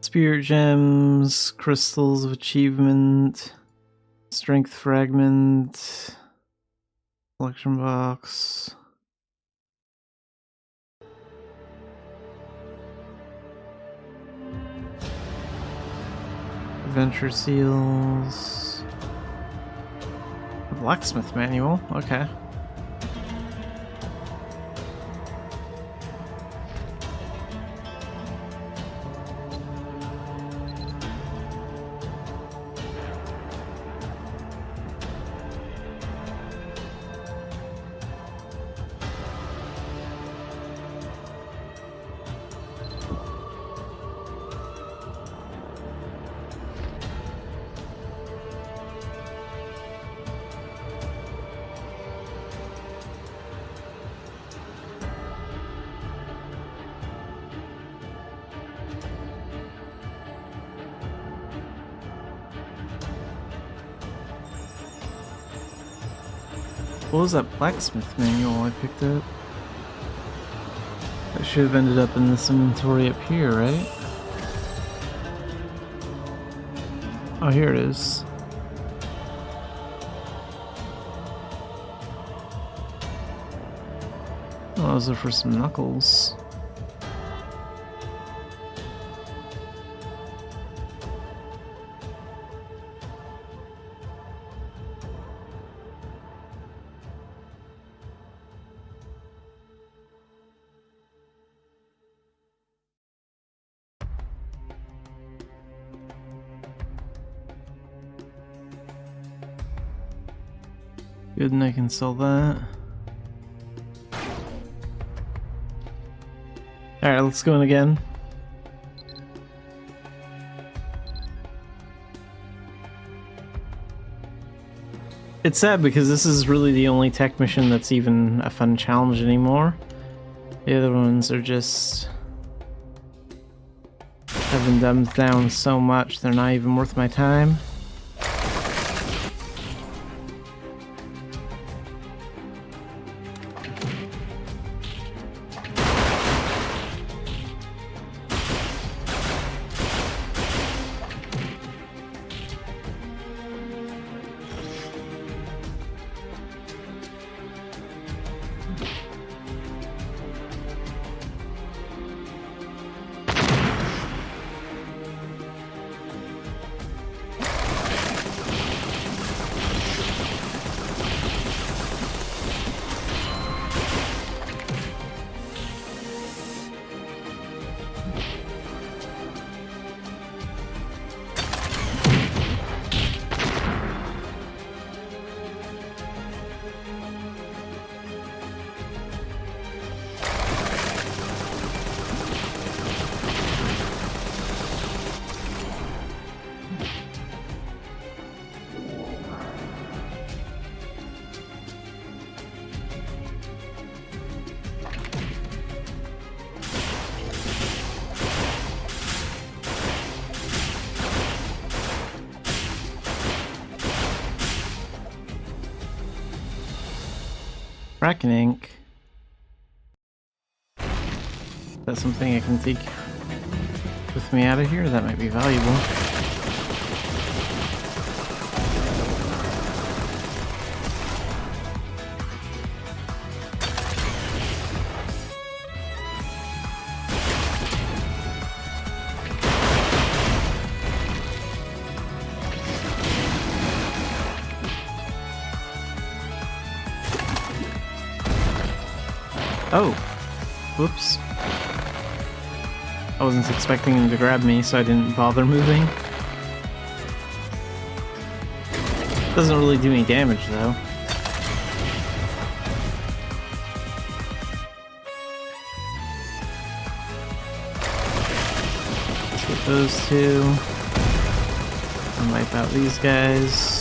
Spirit gems, crystals of achievement, strength fragment, collection box. Adventure seals. A blacksmith manual, okay. What was that blacksmith manual I picked up? That should have ended up in this inventory up here, right? Oh, here it is. Oh, those are for some knuckles. Good, and I can sell that. Alright, let's go in again. It's sad because this is really the only tech mission that's even a fun challenge anymore. The other ones are just... have been dumbed down so much they're not even worth my time. Reckoning. That's something I can take with me out of here. That might be valuable. Oh, whoops. I wasn't expecting him to grab me, so I didn't bother moving. Doesn't really do any damage, though. Let's get those two. And wipe out these guys.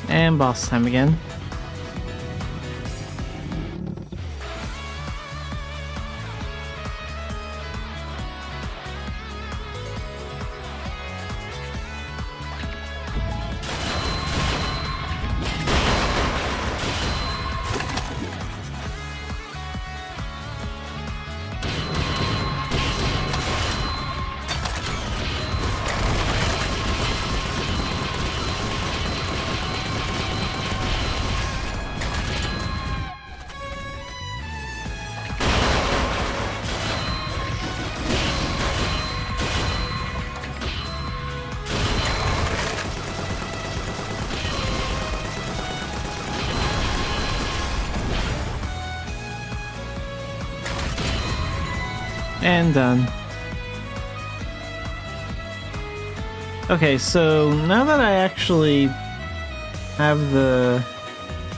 And boss time again. And done. Okay, so now that I actually have the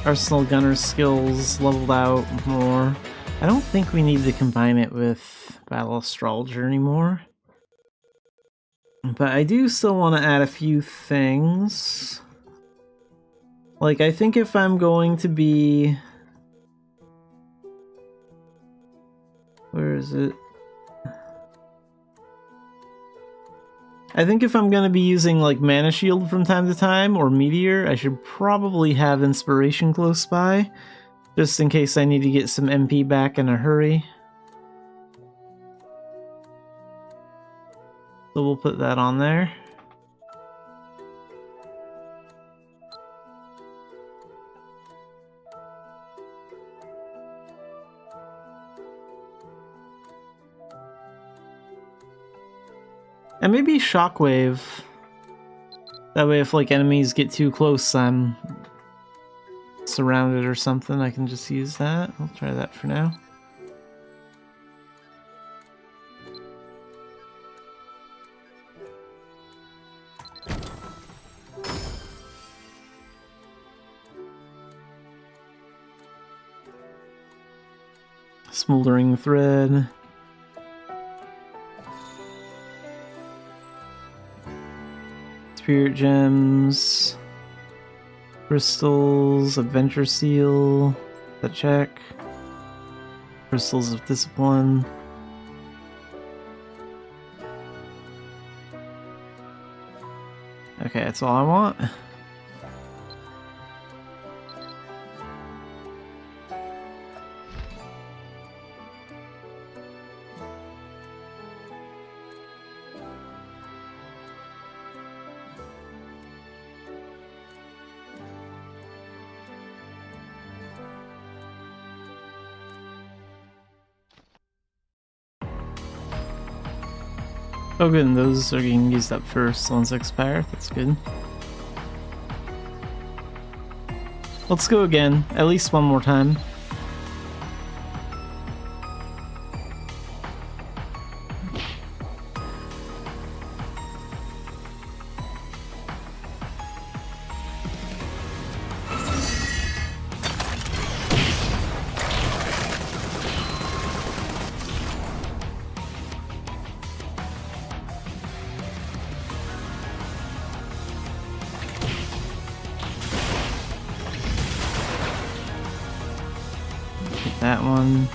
Arsenal Gunner skills leveled out more, I don't think we need to combine it with Battle Astrologer anymore. But I do still want to add a few things. Like, I think if I'm going to be... Where is it? I think if I'm going to be using like Mana Shield from time to time, or Meteor, I should probably have Inspiration close by, just in case I need to get some MP back in a hurry. So we'll put that on there. And maybe Shockwave. That way if like enemies get too close, I'm surrounded or something, I can just use that. I'll try that for now. Smoldering Thread. Spirit Gems. Crystals, Adventure Seal. The check. Crystals of Discipline. Okay, that's all I want. Oh good, and those are getting used up first once they expire, that's good. Let's go again, at least one more time. Get that one.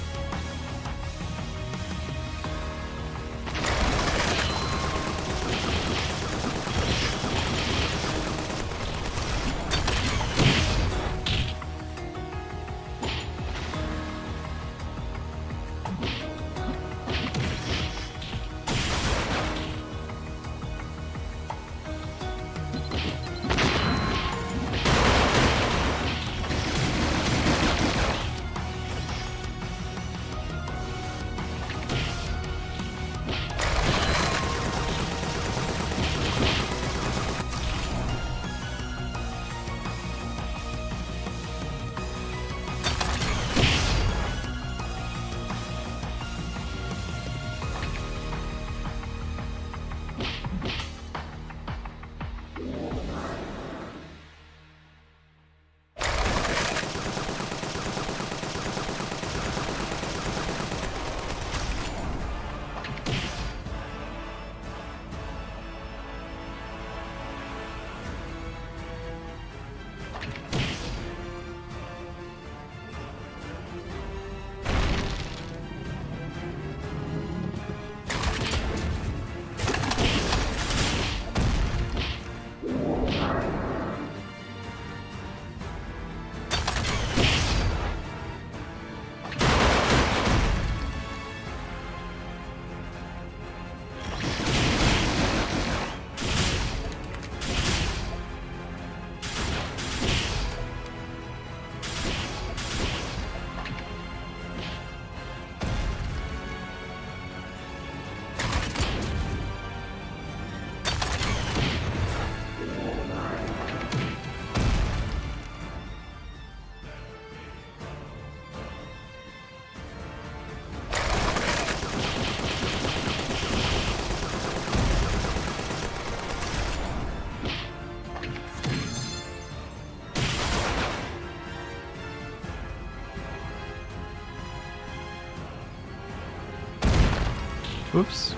Whoops.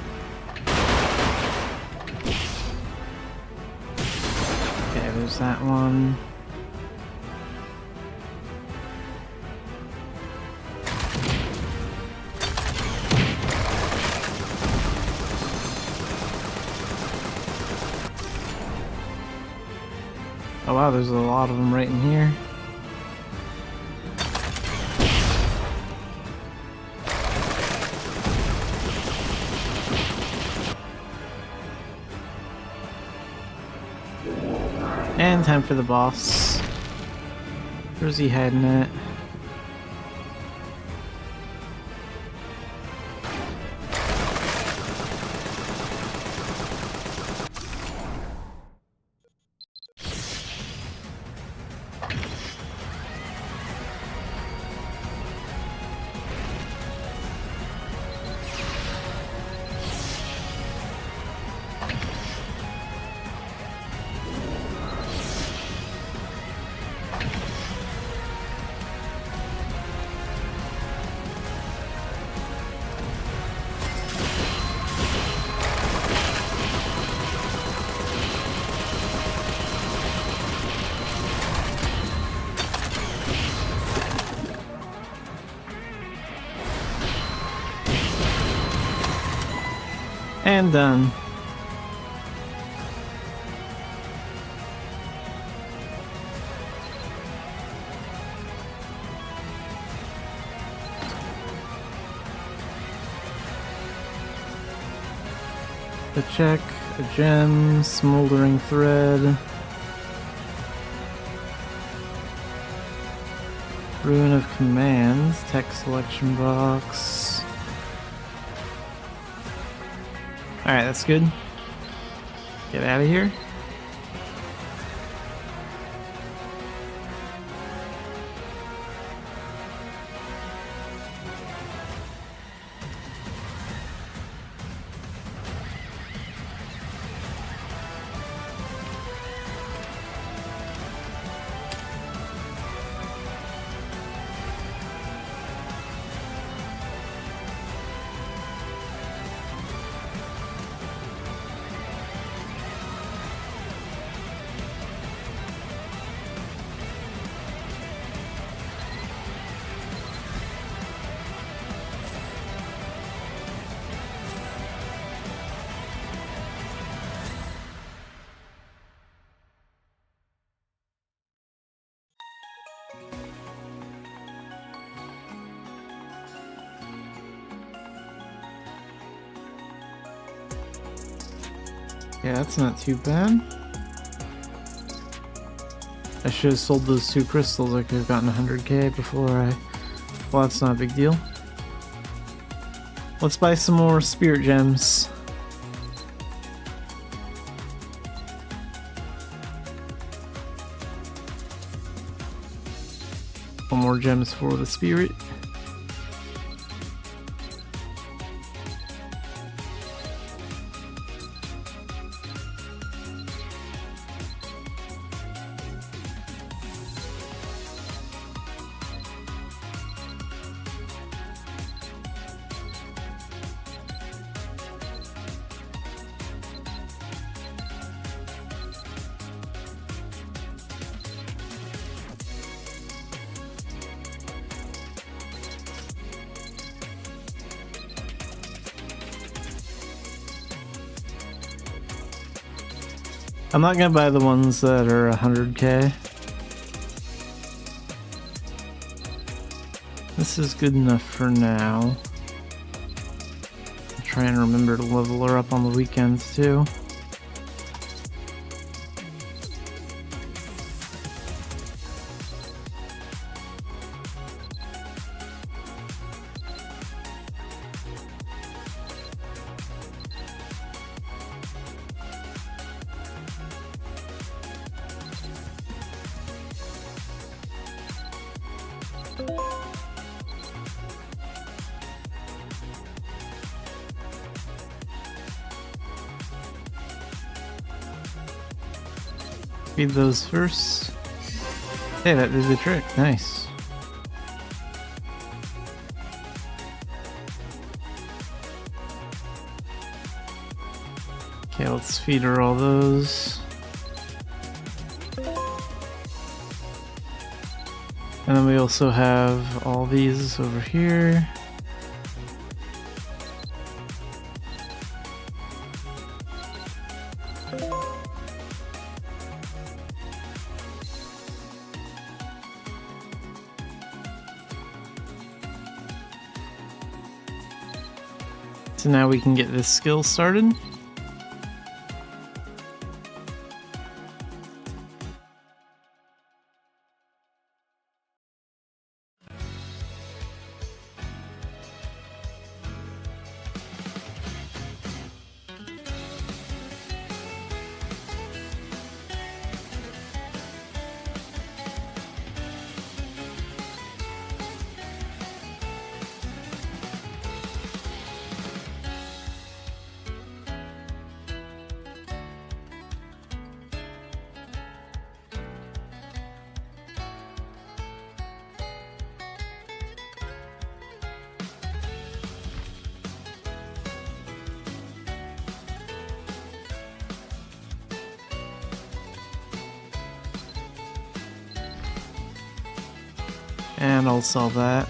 Okay, there's that one. Oh wow, there's a lot of them right in here. And time for the boss. Where's he heading at? And done. A check, a gem, smoldering thread, ruin of commands, text selection box. Alright, that's good. Get out of here. Yeah, that's not too bad. I should have sold those 2 crystals. I could have gotten 100k before I... Well, that's not a big deal. Let's buy some more spirit gems. One more gems for the spirit. I'm not gonna buy the ones that are 100k. This is good enough for now. I'll try and remember to level her up on the weekends too. Feed those first. Hey, that did the trick. Nice. Okay, let's feed her all those. And then we also have all these over here. So now we can get this skill started. And I'll sell that.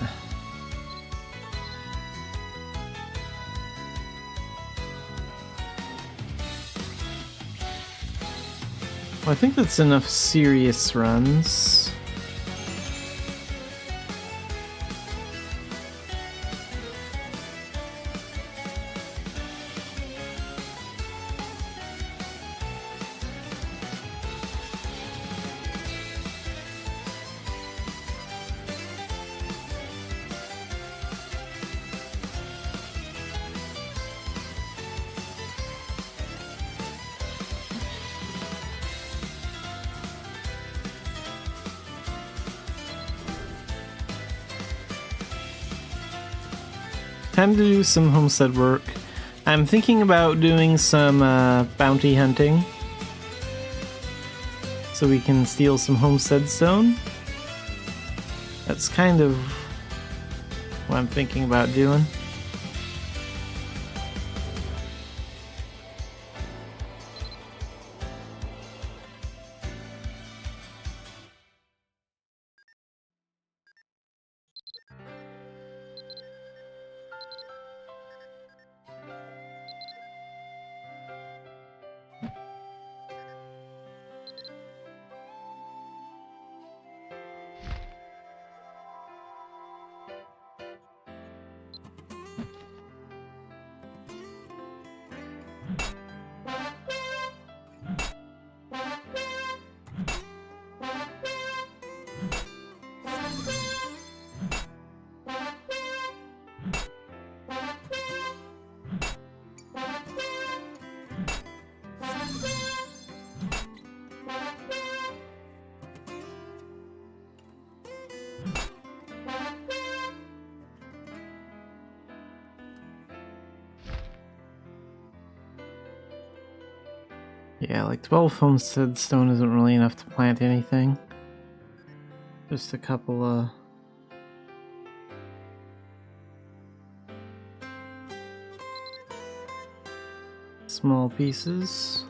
Well, I think that's enough serious runs. Time to do some homestead work. I'm thinking about doing some bounty hunting, so we can steal some homestead stone. That's kind of what I'm thinking about doing. Yeah, like 12 homestead stone isn't really enough to plant anything. Just a couple of small pieces.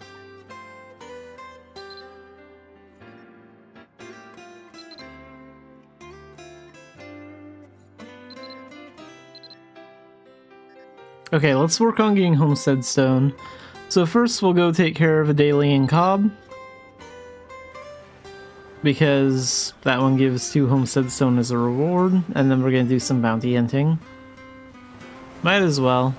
Okay, let's work on getting homestead stone. So first we'll go take care of a daily and cob, because that one gives 2 homestead stone as a reward, and then we're gonna do some bounty hunting. Might as well.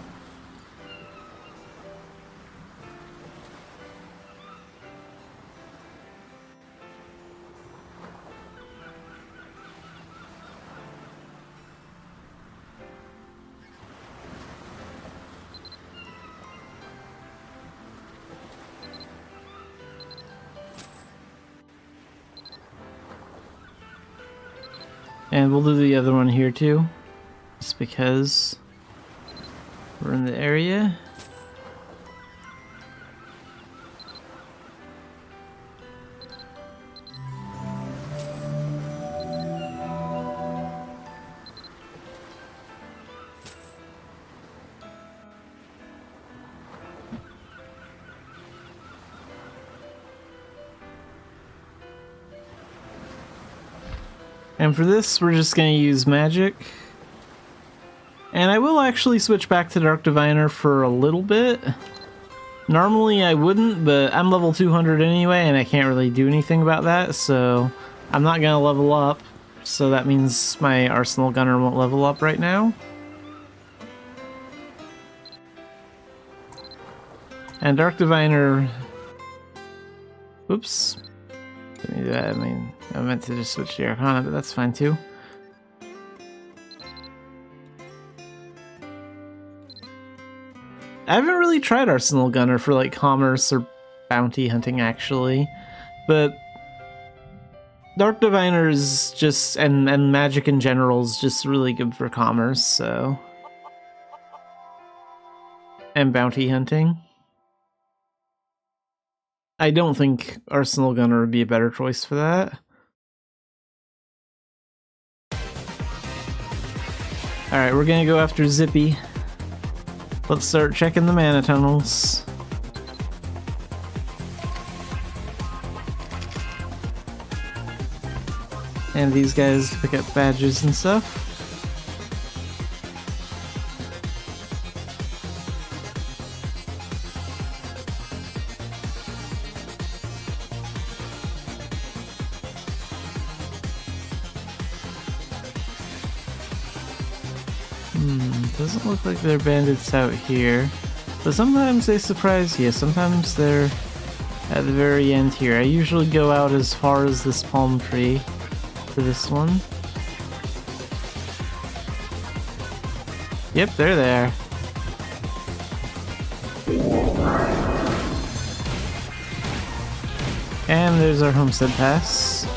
And we'll do the other one here too, just because we're in the area. And for this, we're just going to use magic. And I will actually switch back to Dark Diviner for a little bit. Normally I wouldn't, but I'm level 200 anyway, and I can't really do anything about that, so I'm not going to level up. So that means my Arsenal Gunner won't level up right now. And Dark Diviner... Oops. Didn't mean to do that. I mean, I meant to just switch to Arcana, but that's fine too. I haven't really tried Arsenal Gunner for like commerce or bounty hunting actually, but Dark Diviner is just, and magic in general is just really good for commerce, so. And bounty hunting. I don't think Arsenal Gunner would be a better choice for that. Alright, we're gonna go after Zippy. Let's start checking the mana tunnels. And these guys pick up badges and stuff. Doesn't look like there are bandits out here, but sometimes they surprise you. Sometimes they're at the very end here. I usually go out as far as this palm tree for this one. Yep, they're there. And there's our homestead pass.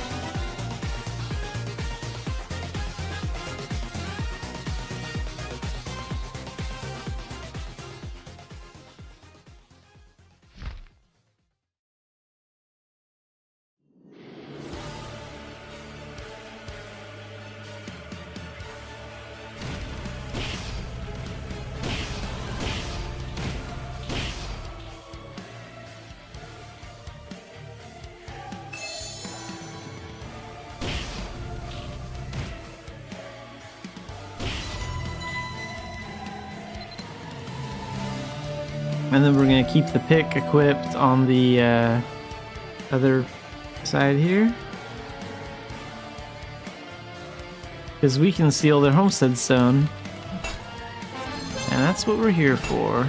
And then we're going to keep the pick equipped on the other side here. Because we can steal their homestead stone. And that's what we're here for.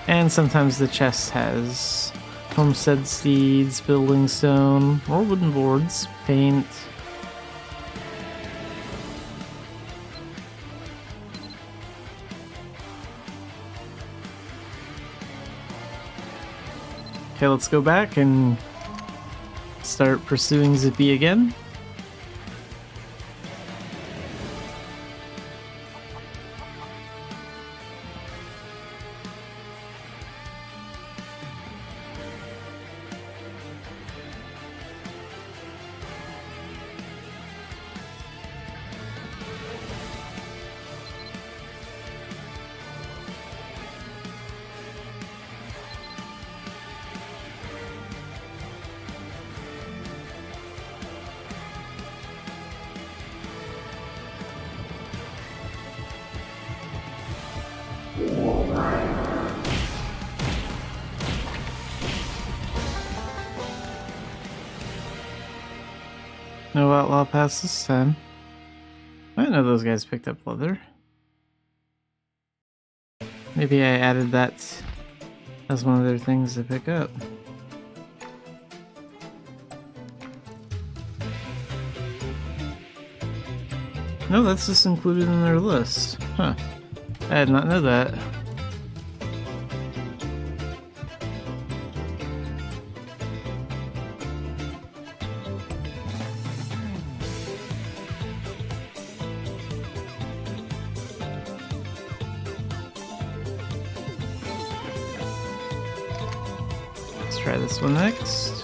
And sometimes the chest has homestead seeds, building stone, or wooden boards, paint. Okay, let's go back and start pursuing Zippy again. No outlaw pass this time. I didn't know those guys picked up leather. Maybe I added that as one of their things to pick up. No, that's just included in their list. Huh. I did not know that. Let's try this one next.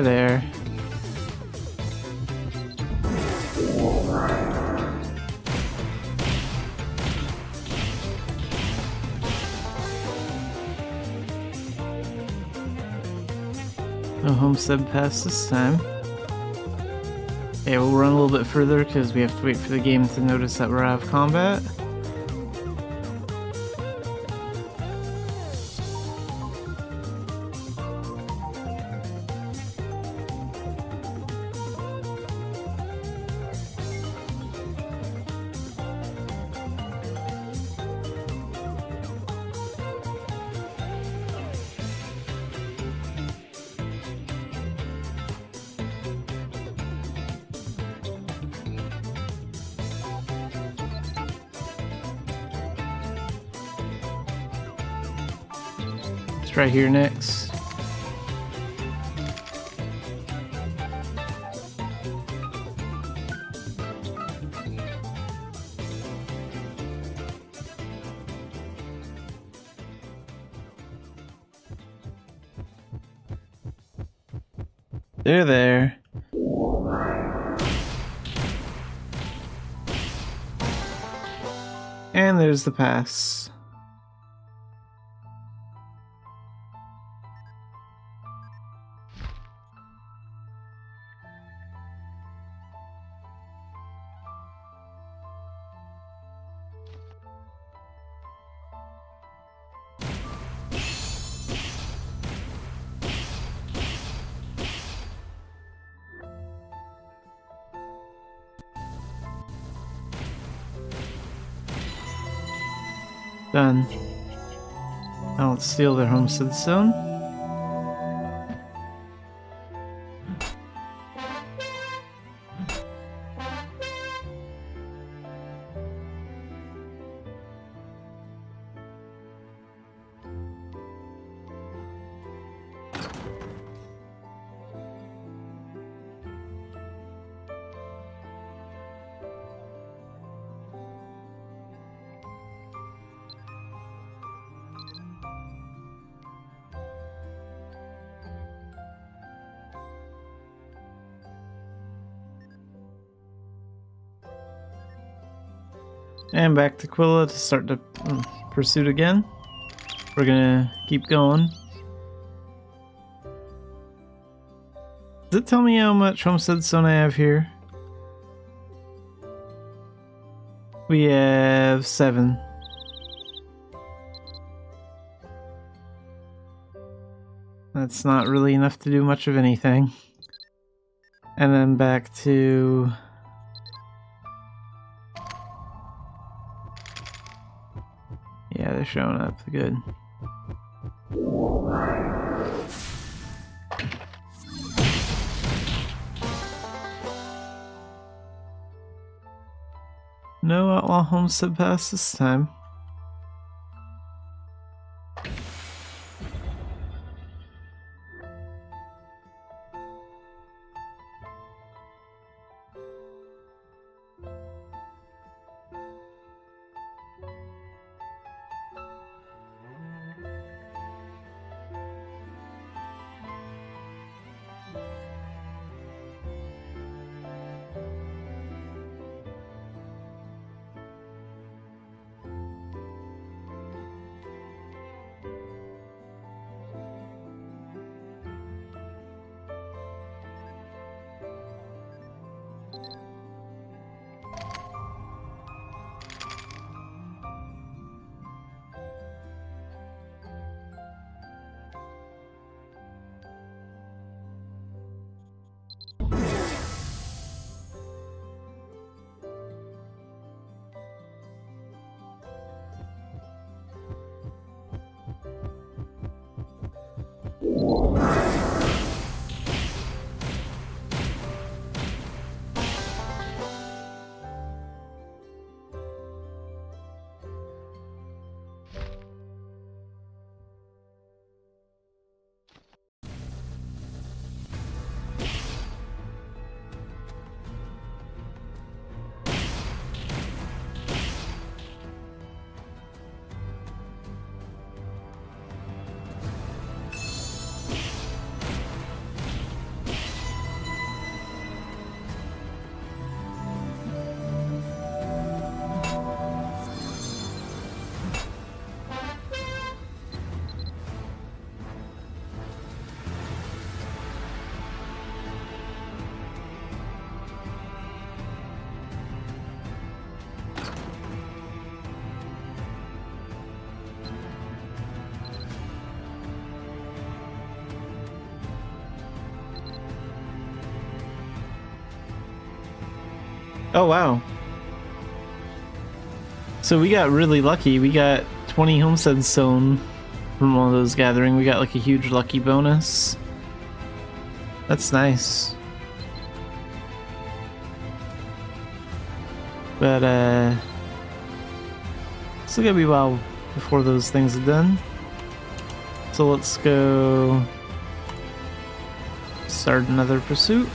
There. No homestead pass this time. Okay, we'll run a little bit further because we have to wait for the game to notice that we're out of combat. Right here next. There. And there's the pass. Done. Now let's steal their homestead stone. And back to Quilla to start the pursuit again. We're gonna keep going. Does it tell me how much homestead stone I have here? We have 7. That's not really enough to do much of anything. And then back to... yeah, they're showing up good. No outlaw homestead pass this time. Oh, wow. So we got really lucky. We got 20 homestead stone from one of those gathering. We got like a huge lucky bonus. That's nice. But, still gotta be a while before those things are done. So let's go start another pursuit.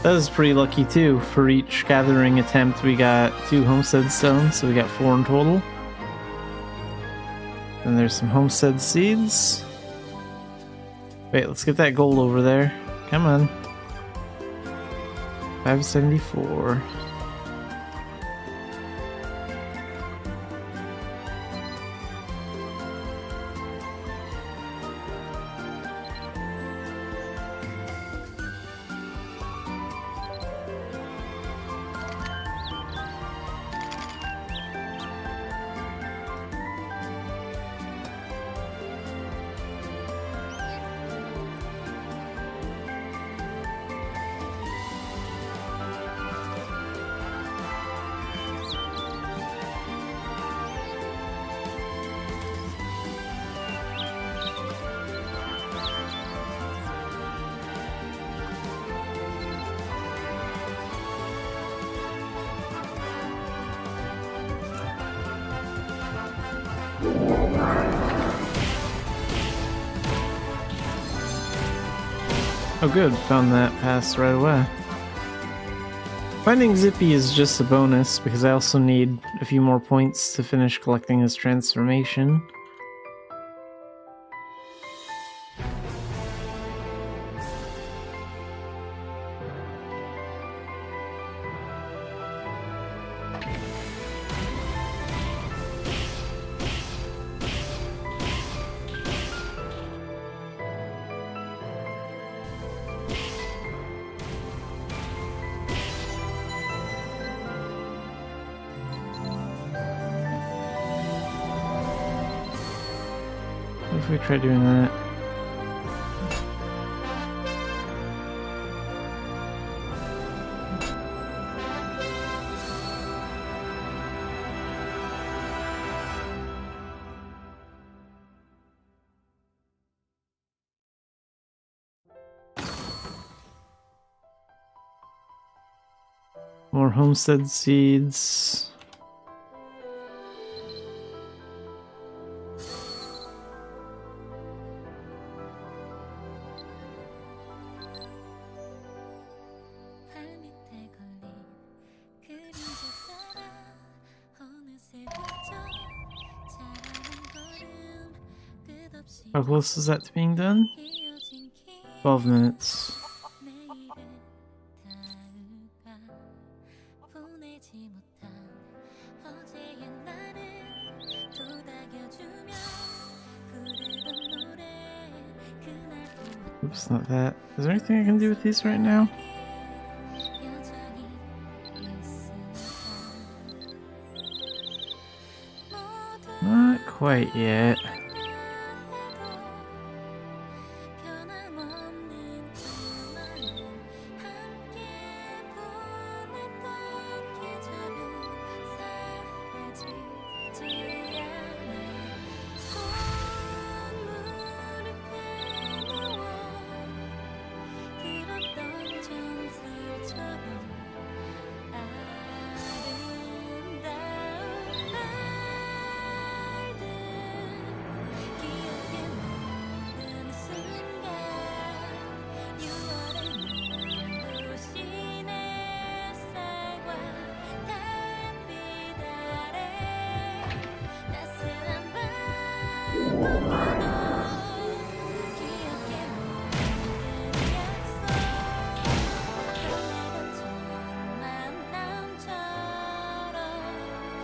That was pretty lucky too. For each gathering attempt we got 2 homestead stones, so we got 4 in total. And there's some homestead seeds. Wait, let's get that gold over there. Come on. 574. Oh good, found that pass right away. Finding Zippy is just a bonus because I also need a few more points to finish collecting his transformation. What if we try doing that? More homestead seeds. How close is that to being done? 12 minutes. Oops, not that. Is there anything I can do with these right now? Not quite yet.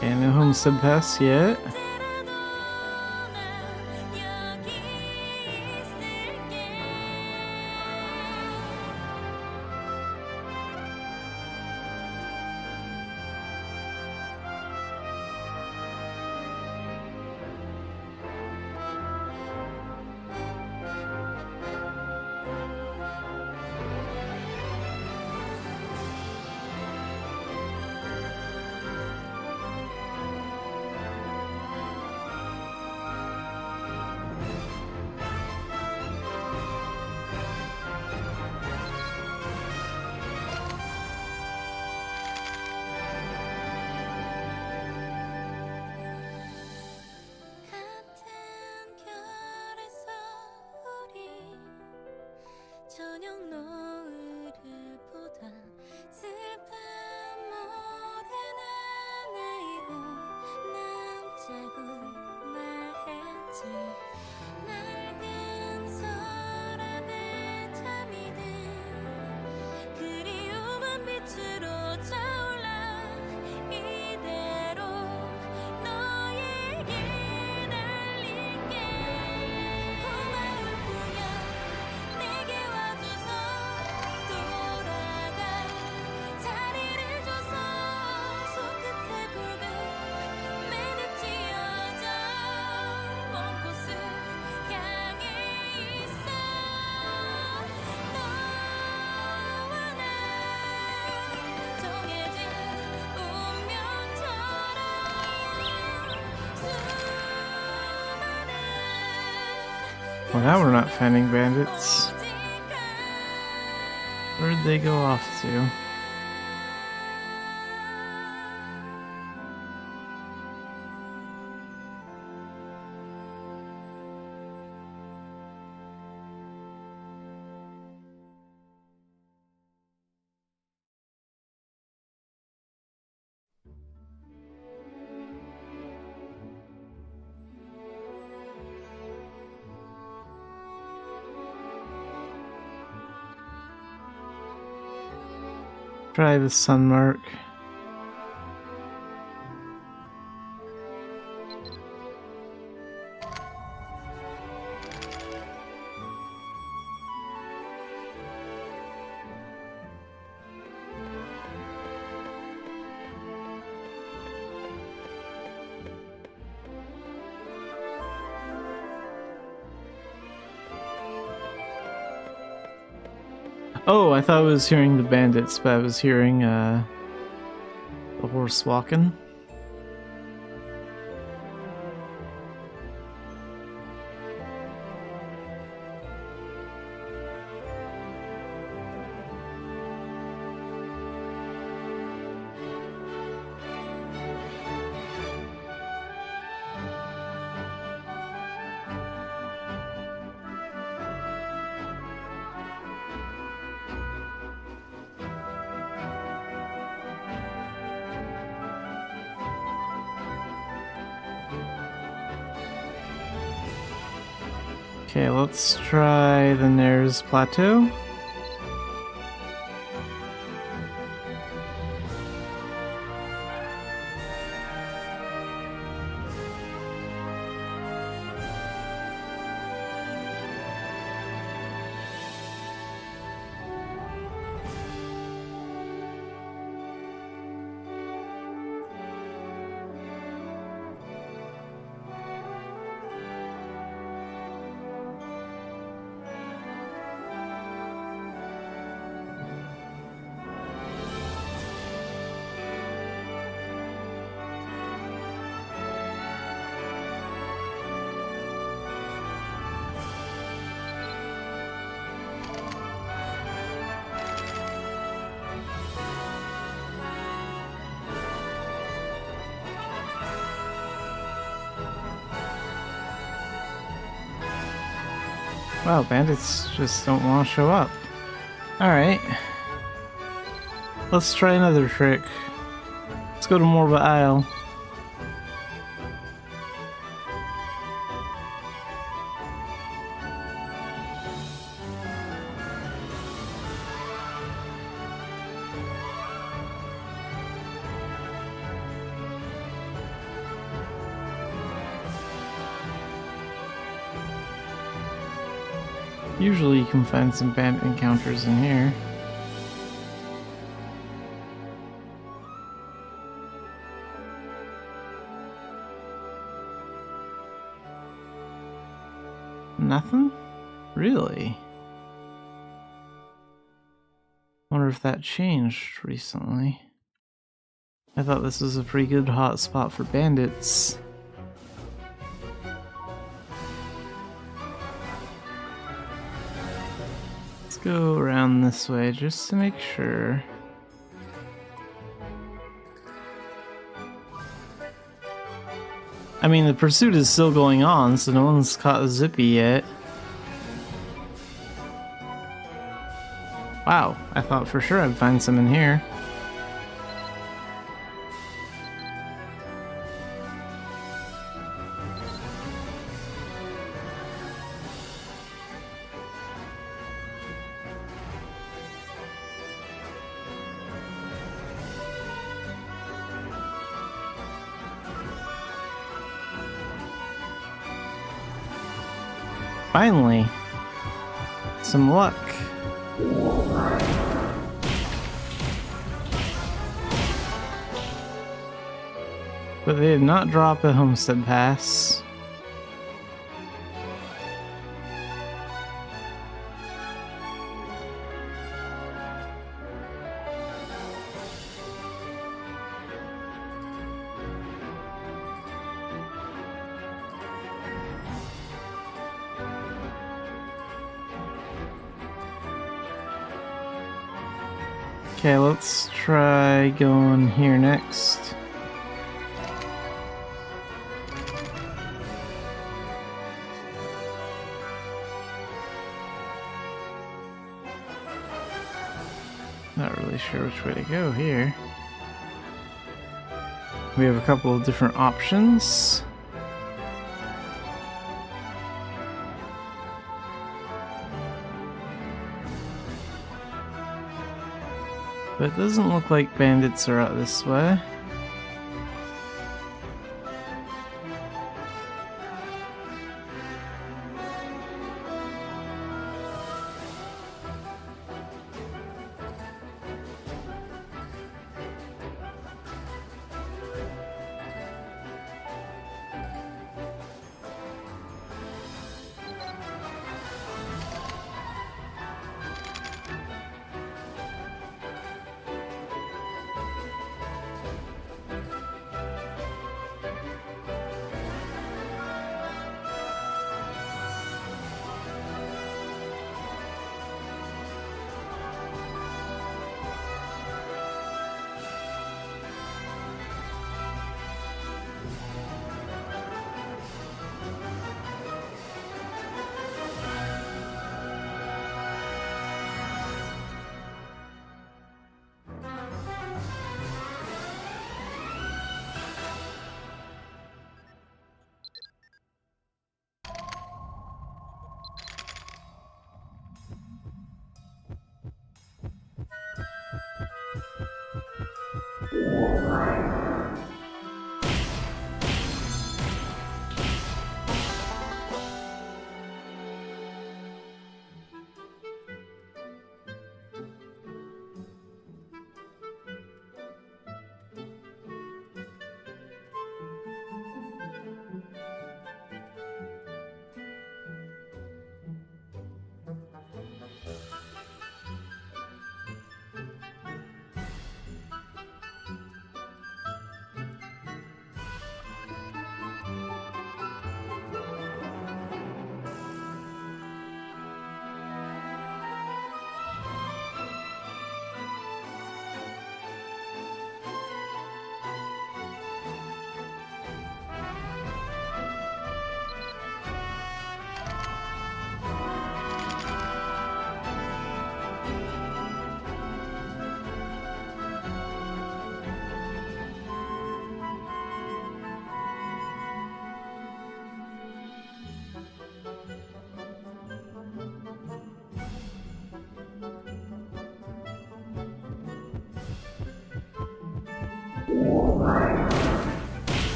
And no homestead pass yet. Well, now we're not finding bandits. Where'd they go off to? Try the sun mark. Oh, I thought I was hearing the bandits, but I was hearing the horse walking. Okay, let's try the Nares Plateau. Wow, bandits just don't want to show up. Alright. Let's try another trick. Let's go to Morba Isle. Usually you can find some bandit encounters in here. Nothing? Really? Wonder if that changed recently. I thought this was a pretty good hot spot for bandits. Go around this way just to make sure. I mean, the pursuit is still going on, so no one's caught Zippy yet. Wow, I thought for sure I'd find some in here. Finally, some luck. But they did not drop a homestead pass. Okay, let's try going here next. Not really sure which way to go here. We have a couple of different options. But it doesn't look like bandits are out this way.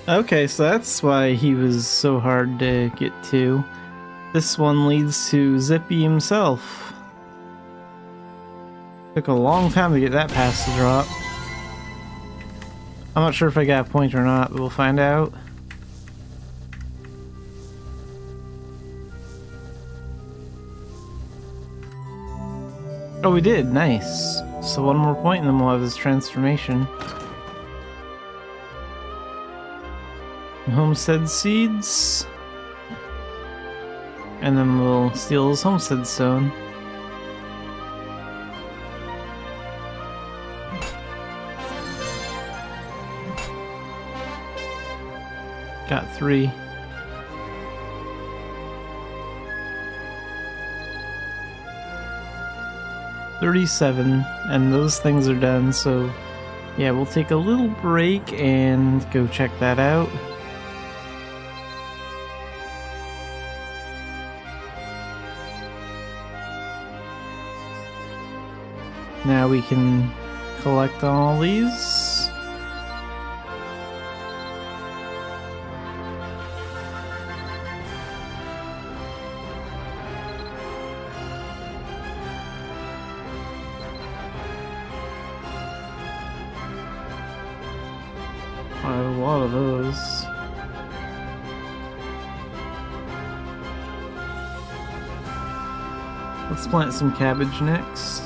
Okay, so that's why he was so hard to get to. This one leads to Zippy himself. Took a long time to get that past the drop. I'm not sure if I got a point or not, but we'll find out. Oh, we did. Nice. So one more point and then we'll have his transformation. Homestead seeds. And then we'll steal his homestead stone. Got 3. $37, and those things are done, so yeah, we'll take a little break and go check that out. Now we can collect all these. I have a lot of those. Let's plant some cabbage next.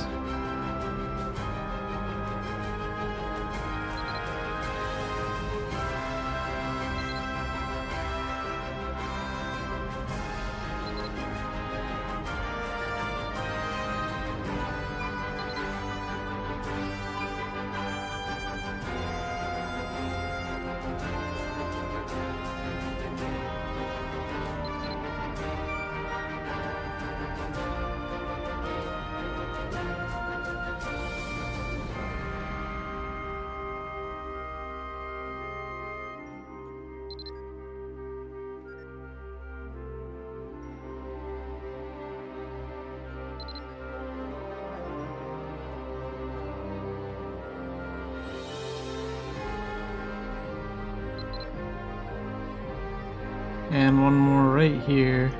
And one more right here.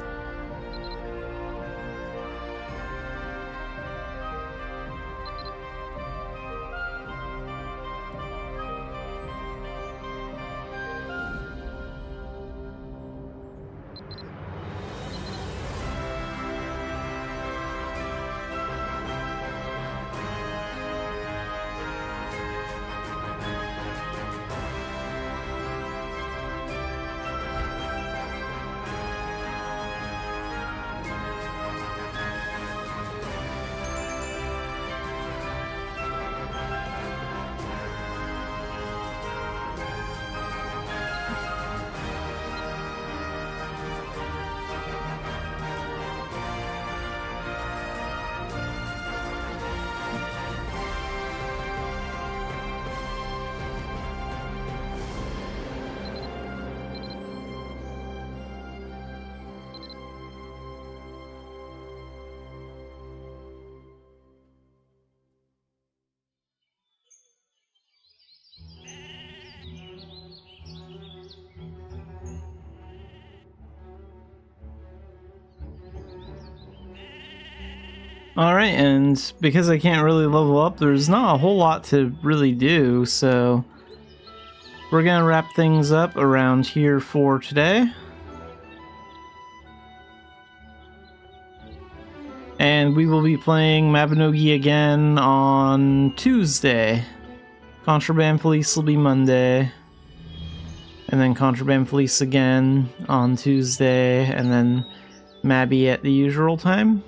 Alright, and because I can't really level up, there's not a whole lot to really do, so we're gonna wrap things up around here for today. And we will be playing Mabinogi again on Tuesday. Contraband Police will be Monday. And then Contraband Police again on Tuesday, and then Mabby at the usual time.